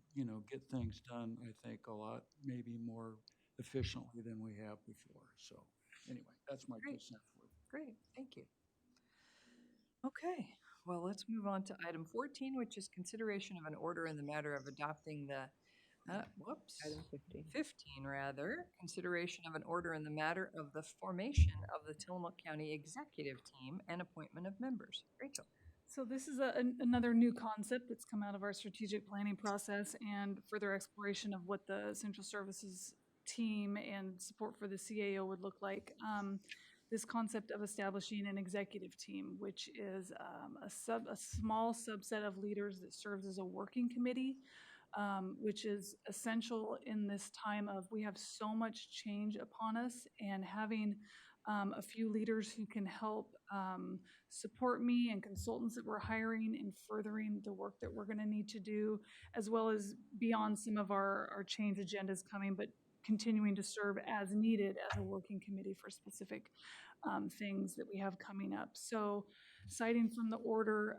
get things done, I think, a lot, maybe more efficiently than we have before. So anyway, that's my 2 cents worth. Great, thank you. Okay, well, let's move on to item 14, which is consideration of an order in the matter of adopting the, Item 15. 15 rather, consideration of an order in the matter of the formation of the Tillamook County Executive Team and appointment of members. Rachel. So this is another new concept that's come out of our strategic planning process and further exploration of what the central services team and support for the CAO would look like. This concept of establishing an executive team, which is a small subset of leaders that serves as a working committee, which is essential in this time of we have so much change upon us, and having a few leaders who can help support me and consultants that we're hiring in furthering the work that we're going to need to do, as well as beyond some of our change agendas coming, but continuing to serve as needed as a working committee for specific things that we have coming up. So citing from the order,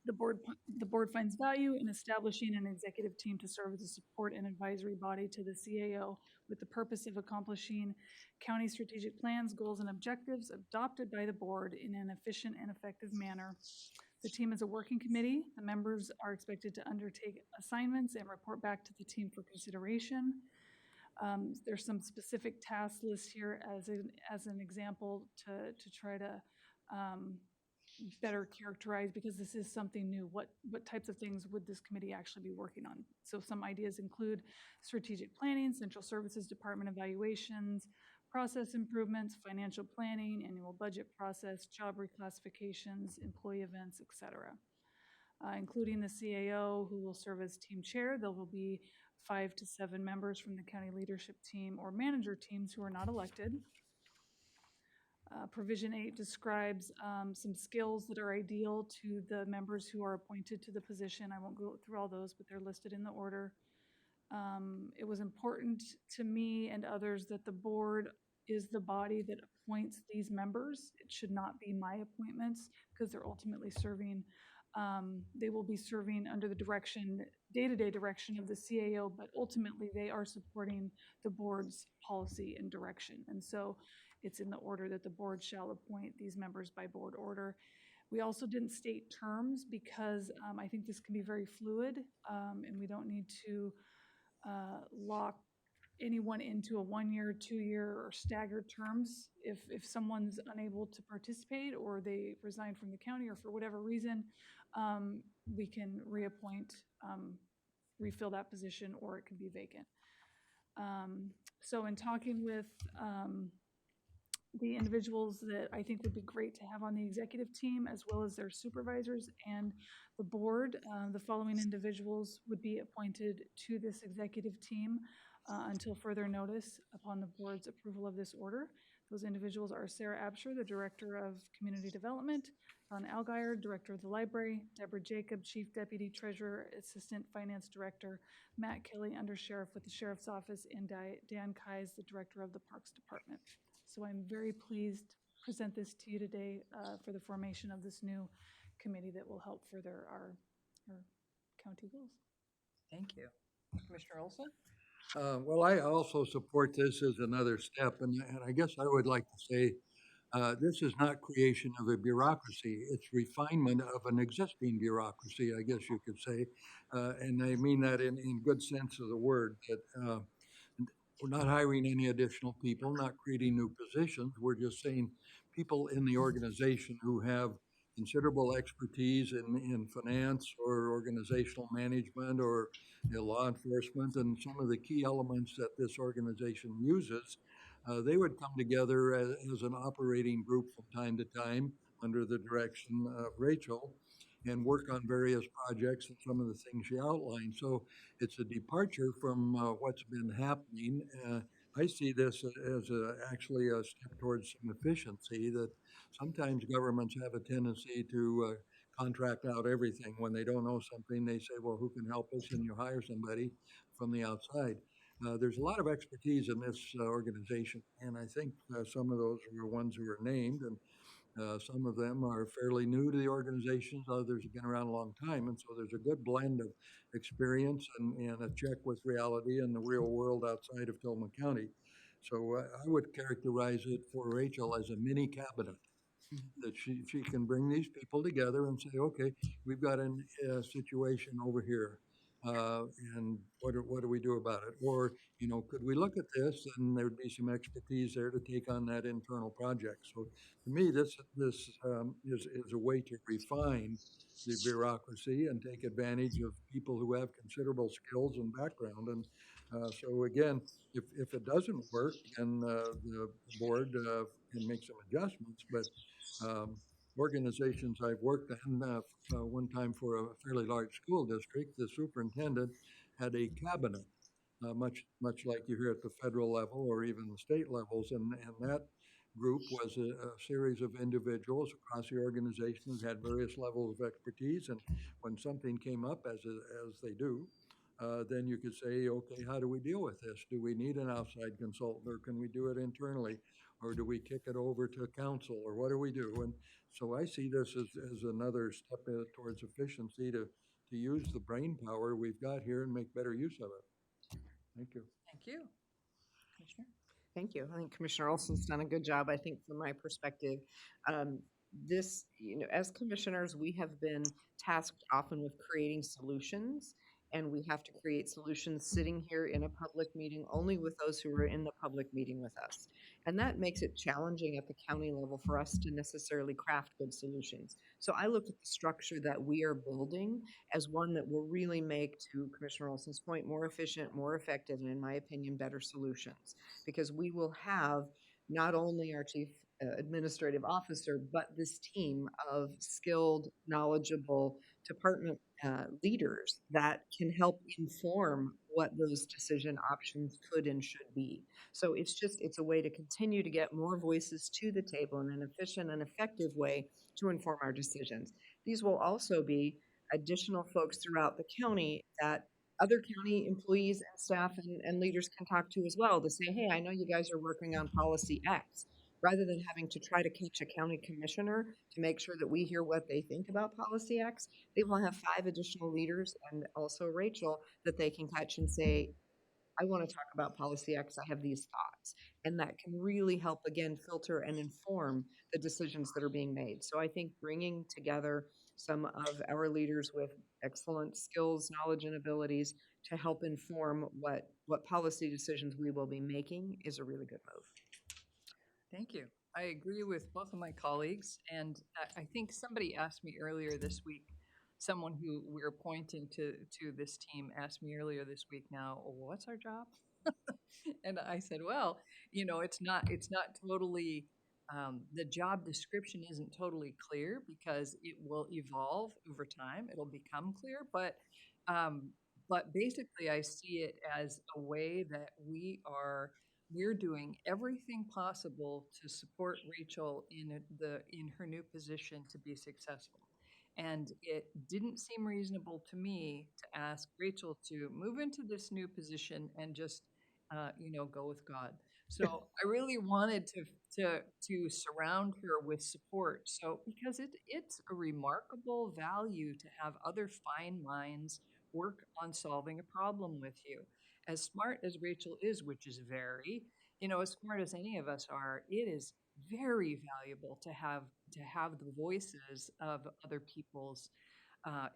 the board finds value in establishing an executive team to serve as a support and advisory body to the CAO with the purpose of accomplishing county strategic plans, goals, and objectives adopted by the board in an efficient and effective manner. The team is a working committee. The members are expected to undertake assignments and report back to the team for consideration. There's some specific task lists here as an example to try to better characterize, because this is something new. What types of things would this committee actually be working on? So some ideas include strategic planning, central services department evaluations, process improvements, financial planning, annual budget process, job reclassifications, employee events, etc. Including the CAO, who will serve as team chair. There will be 5 to 7 members from the county leadership team or manager teams who are not elected. Provision 8 describes some skills that are ideal to the members who are appointed to the position. I won't go through all those, but they're listed in the order. It was important to me and others that the board is the body that appoints these members. It should not be my appointments, because they're ultimately serving, they will be serving under the direction, day-to-day direction of the CAO, but ultimately they are supporting the board's policy and direction. And so it's in the order that the board shall appoint these members by board order. We also didn't state terms because I think this can be very fluid, and we don't need to lock anyone into a 1-year, 2-year, or staggered terms. If someone's unable to participate or they resign from the county or for whatever reason, we can reappoint, refill that position, or it can be vacant. So in talking with the individuals that I think would be great to have on the executive team, as well as their supervisors and the board, the following individuals would be appointed to this executive team until further notice upon the board's approval of this order. Those individuals are Sarah Absher, the Director of Community Development, Don Algier, Director of the Library, Deborah Jacob, Chief Deputy Treasurer, Assistant Finance Director, Matt Kelly, Undersheriff with the Sheriff's Office, and Dan Kais, the Director of the Parks Department. So I'm very pleased to present this to you today for the formation of this new committee that will help further our county goals. Thank you. Commissioner Olson? Well, I also support this as another step, and I guess I would like to say this is not creation of a bureaucracy. It's refinement of an existing bureaucracy, I guess you could say. And I mean that in good sense of the word, that we're not hiring any additional people, not creating new positions. We're just saying people in the organization who have considerable expertise in finance or organizational management or law enforcement and some of the key elements that this organization uses, they would come together as an operating group from time to time under the direction of Rachel and work on various projects and some of the things she outlined. So it's a departure from what's been happening. I see this as actually a step towards some efficiency, that sometimes governments have a tendency to contract out everything. When they don't know something, they say, well, who can help us? And you hire somebody from the outside. There's a lot of expertise in this organization, and I think some of those are ones who are named, and some of them are fairly new to the organizations, others have been around a long time, and so there's a good blend of experience and a check with reality and the real world outside of Tillamook County. So I would characterize it for Rachel as a mini cabinet, that she can bring these people together and say, okay, we've got a situation over here. And what do we do about it? Or, could we look at this, and there would be some expertise there to take on that internal project. So to me, this is a way to refine the bureaucracy and take advantage of people who have considerable skills and background. And so again, if it doesn't work, then the board can make some adjustments. But organizations I've worked in, one time for a fairly large school district, the superintendent had a cabinet, much like you hear at the federal level or even the state levels, and that group was a series of individuals across the organization who had various levels of expertise, and when something came up, as they do, then you could say, okay, how do we deal with this? Do we need an outside consultant, or can we do it internally? Or do we kick it over to council, or what do we do? And so I see this as another step towards efficiency to use the brain power we've got here and make better use of it. Thank you. Thank you. Commissioner? Thank you. I think Commissioner Olson's done a good job. I think from my perspective, this, as commissioners, we have been tasked often with creating solutions, and we have to create solutions sitting here in a public meeting only with those who are in the public meeting with us. And that makes it challenging at the county level for us to necessarily craft good solutions. So I look at the structure that we are building as one that will really make, to Commissioner Olson's point, more efficient, more effective, and in my opinion, better solutions. Because we will have not only our chief administrative officer, but this team of skilled, knowledgeable department leaders that can help inform what those decision options could and should be. So it's a way to continue to get more voices to the table in an efficient and effective way to inform our decisions. These will also be additional folks throughout the county that other county employees and staff and leaders can talk to as well, to say, hey, I know you guys are working on policy X. Rather than having to try to catch a county commissioner to make sure that we hear what they think about policy X, they will have 5 additional leaders and also Rachel that they can catch and say, I want to talk about policy X, I have these thoughts. And that can really help, again, filter and inform the decisions that are being made. So I think bringing together some of our leaders with excellent skills, knowledge, and abilities to help inform what policy decisions we will be making is a really good move. Thank you. I agree with both of my colleagues, and I think somebody asked me earlier this week, someone who we're appointing to this team asked me earlier this week, now, what's our job? And I said, well, it's not totally, the job description isn't totally clear because it will evolve over time. It'll become clear, but basically I see it as a way that we're doing everything possible to support Rachel in her new position to be successful. And it didn't seem reasonable to me to ask Rachel to move into this new position and just, go with God. So I really wanted to surround her with support. So because it's a remarkable value to have other fine minds work on solving a problem with you. As smart as Rachel is, which is very, as smart as any of us are, it is very valuable to have the voices of other people's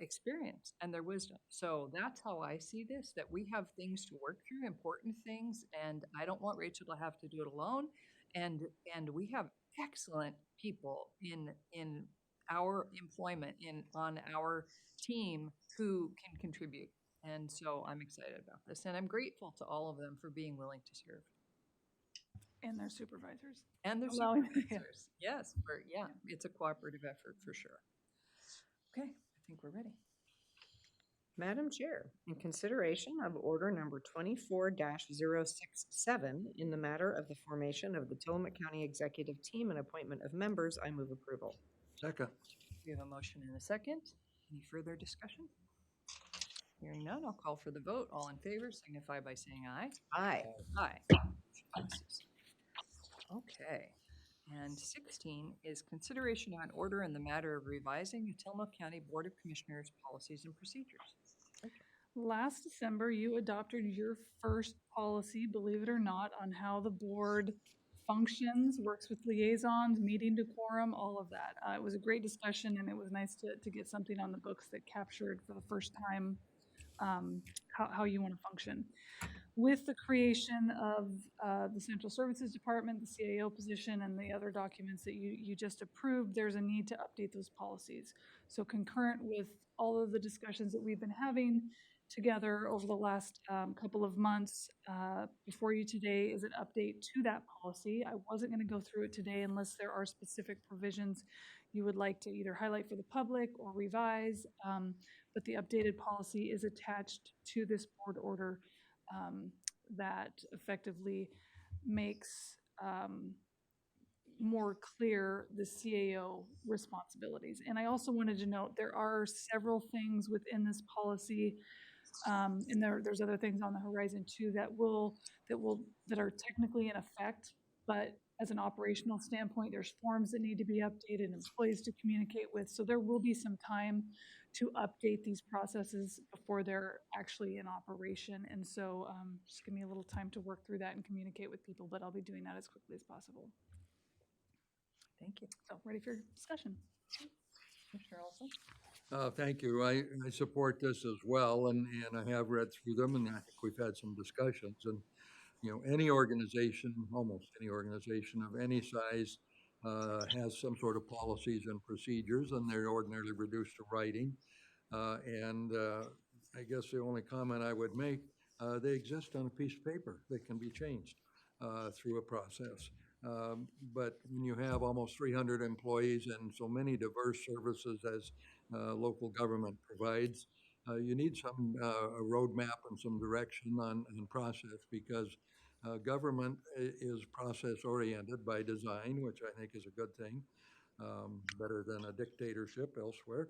experience and their wisdom. So that's how I see this, that we have things to work through, important things, and I don't want Rachel to have to do it alone. And we have excellent people in our employment on our team who can contribute. And so I'm excited about this, and I'm grateful to all of them for being willing to serve. And their supervisors. And their Allowing- supervisors. Yes, it's a cooperative effort for sure. Okay, I think we're ready. Madam Chair, in consideration of order number 24-067 in the matter of the formation of the Tillamook County Executive Team and appointment of members, I move approval. Second. We have a motion and a second. Any further discussion? Hearing none, I'll call for the vote. All in favor signify by saying aye. Aye. Aye. Passes. Okay. And 16 is consideration on order in the matter of revising the Tillamook County Board of Commissioners policies and procedures. Last December, you adopted your first policy, believe it or not, on how the board functions, works with liaisons, meeting decorum, all of that. It was a great discussion, and it was nice to get something on the books that captured for the first time how you want to function. With the creation of the Central Services Department, the CAO position, and the other documents that you just approved, there's a need to update those policies. So concurrent with all of the discussions that we've been having together over the last couple of months, before you today is an update to that policy. I wasn't going to go through it today unless there are specific provisions you would like to either highlight for the public or revise, but the updated policy is attached to this board order that effectively makes more clear the CAO responsibilities. And I also wanted to note there are several things within this policy And there's other things on the horizon too that are technically in effect, but as an operational standpoint, there's forms that need to be updated, employees to communicate with. So there will be some time to update these processes before they're actually in operation. And so just give me a little time to work through that and communicate with people, but I'll be doing that as quickly as possible. Thank you. So ready for discussion. Commissioner Olson? Thank you. I support this as well, and I have read through them, and I think we've had some discussions. And, you know, any organization, almost any organization of any size, has some sort of policies and procedures, and they're ordinarily reduced to writing. I guess the only comment I would make, they exist on a piece of paper. They can be changed through a process. But when you have almost 300 employees and so many diverse services as local government provides, you need some a roadmap and some direction on process, because government is process oriented by design, which I think is a good thing, better than a dictatorship elsewhere.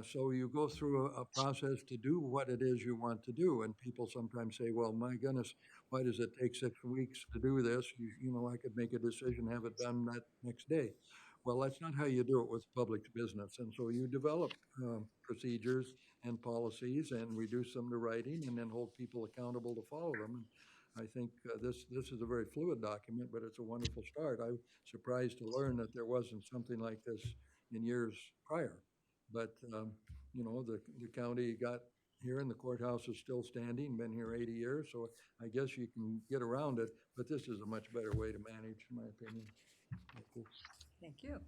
So you go through a process to do what it is you want to do. And people sometimes say, well, my goodness, why does it take 6 weeks to do this? You know, I could make a decision, have it done that next day. Well, that's not how you do it with public business. And so you develop procedures and policies and reduce them to writing, and then hold people accountable to follow them. And I think this is a very fluid document, but it's a wonderful start. I was surprised to learn that there wasn't something like this in years prior. But, you know, the county got here and the courthouse is still standing, been here 80 years. So I guess you can get around it, but this is a much better way to manage, in my opinion. Thank you.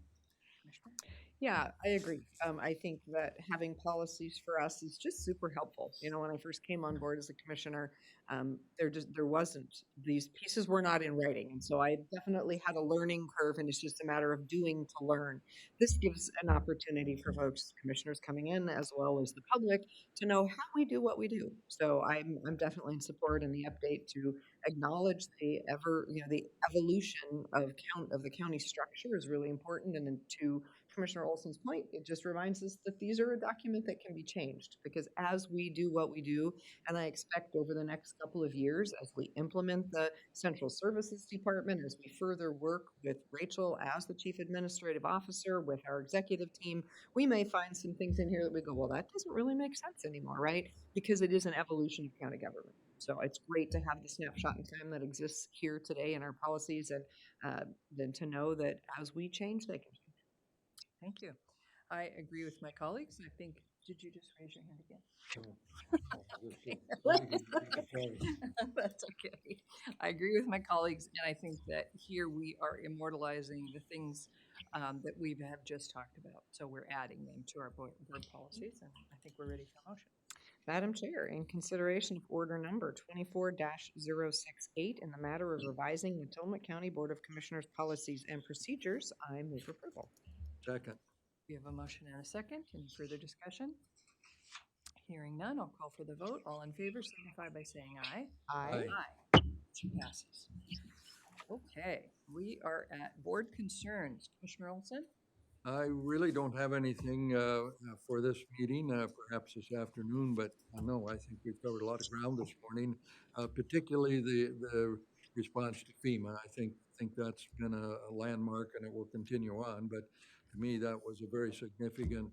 Commissioner? Yeah, I agree. I think that having policies for us is just super helpful. You know, when I first came on board as a commissioner, there wasn't, these pieces were not in writing. And so I definitely had a learning curve, and it's just a matter of doing to learn. This gives an opportunity for folks, commissioners coming in, as well as the public, to know how we do what we do. So I'm definitely in support, in the update to acknowledge the evolution of the county structure is really important. And then to Commissioner Olson's point, it just reminds us that these are a document that can be changed, because as we do what we do, and I expect over the next couple of years, as we implement the Central Services Department, as we further work with Rachel as the Chief Administrative Officer, with our executive team, we may find some things in here that we go, well, that doesn't really make sense anymore, right? Because it is an evolution of county government. So it's great to have the snapshot in time that exists here today in our policies, and then to know that as we change, they can change. Thank you. I agree with my colleagues. I think, did you just raise your hand again? That's okay. I agree with my colleagues, and I think that here we are immortalizing the things that we have just talked about. So we're adding them to our board policies, and I think we're ready for motion. Madam Chair, in consideration of order number 24-068 in the matter of revising the Tillamook County Board of Commissioners policies and procedures, I move approval. Second. We have a motion and a second. Any further discussion? Hearing none, I'll call for the vote. All in favor signify by saying aye. Aye. Motion passes. Okay, we are at board concerns. Commissioner Olson? I really don't have anything for this meeting, perhaps this afternoon, but no, I think we've covered a lot of ground this morning, particularly the response to FEMA. I think that's been a landmark, and it will continue on. But to me, that was a very significant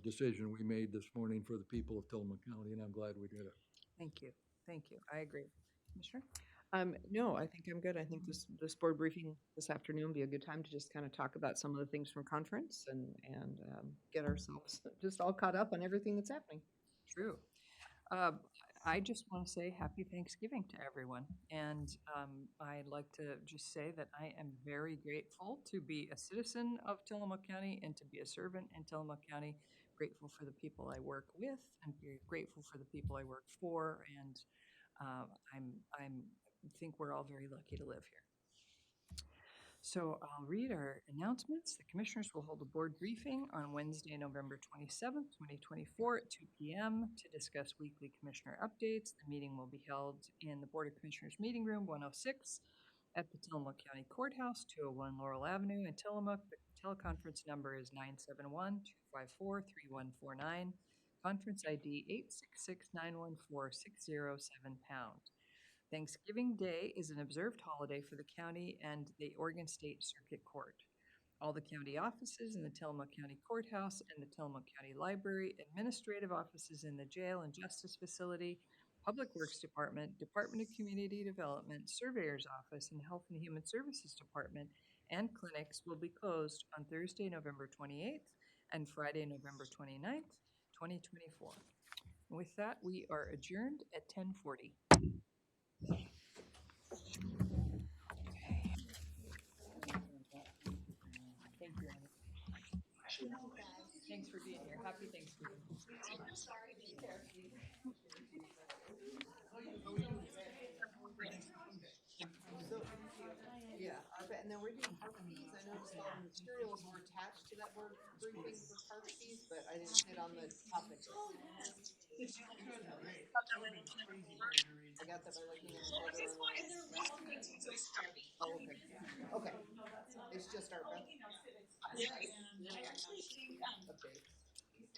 decision we made this morning for the people of Tillamook County, and I'm glad we did it. Thank you. Thank you. I agree. Commissioner? No, I think I'm good. I think this board briefing this afternoon will be a good time to just kind of talk about some of the things from conference and get ourselves just all caught up on everything that's happening. True. I just want to say happy Thanksgiving to everyone. And I'd like to just say that I am very grateful to be a citizen of Tillamook County and to be a servant in Tillamook County. Grateful for the people I work with, and grateful for the people I work for. And I think we're all very lucky to live here. So I'll read our announcements. The commissioners will hold a board briefing on Wednesday, November 27th, 2024 at 2 p.m. to discuss weekly commissioner updates. The meeting will be held in the Board of Commissioners Meeting Room 106 at the Tillamook County Courthouse, 201 Laurel Avenue in Tillamook. The teleconference number is 971-254-3149. Conference ID 866914607#. Thanksgiving Day is an observed holiday for the county and the Oregon State Circuit Court. All the county offices in the Tillamook County Courthouse and the Tillamook County Library, administrative offices in the jail and justice facility, Public Works Department, Department of Community Development, Surveyor's Office, and Health and Human Services Department, and clinics will be closed on Thursday, November 28th and Friday, November 29th, 2024. And with that, we are adjourned at 10:40. Thank you, Annie. Thanks for being here. Happy Thanksgiving. Yeah, ARPA, and then we're doing park fees. I noticed all the materials were attached to that board briefing for park fees, but I didn't hit on the topic. I got that by looking at the folder online. Oh, okay. Okay. It's just ARPA. Okay.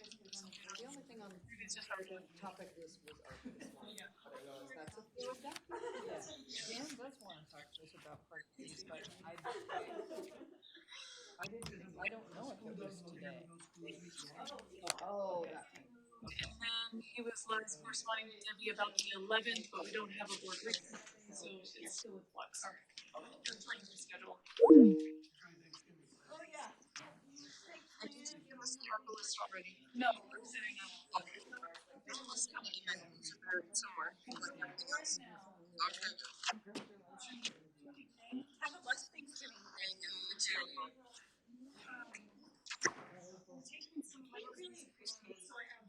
The only thing on the topic list was ARPA this morning, but I realized that's a field document. Yes, Dan does want to talk to us about park fees, but I don't know if it was today. Oh, He was corresponding to Debbie about the 11th, but we don't have a board meeting, so it's still in flux. Schedule. Oh, yeah. I did you give us the ARPA list already? No, we're setting up. Okay. Somewhere. Have a blessed Thanksgiving. Thank you. Taking some, I really appreciate it. So I have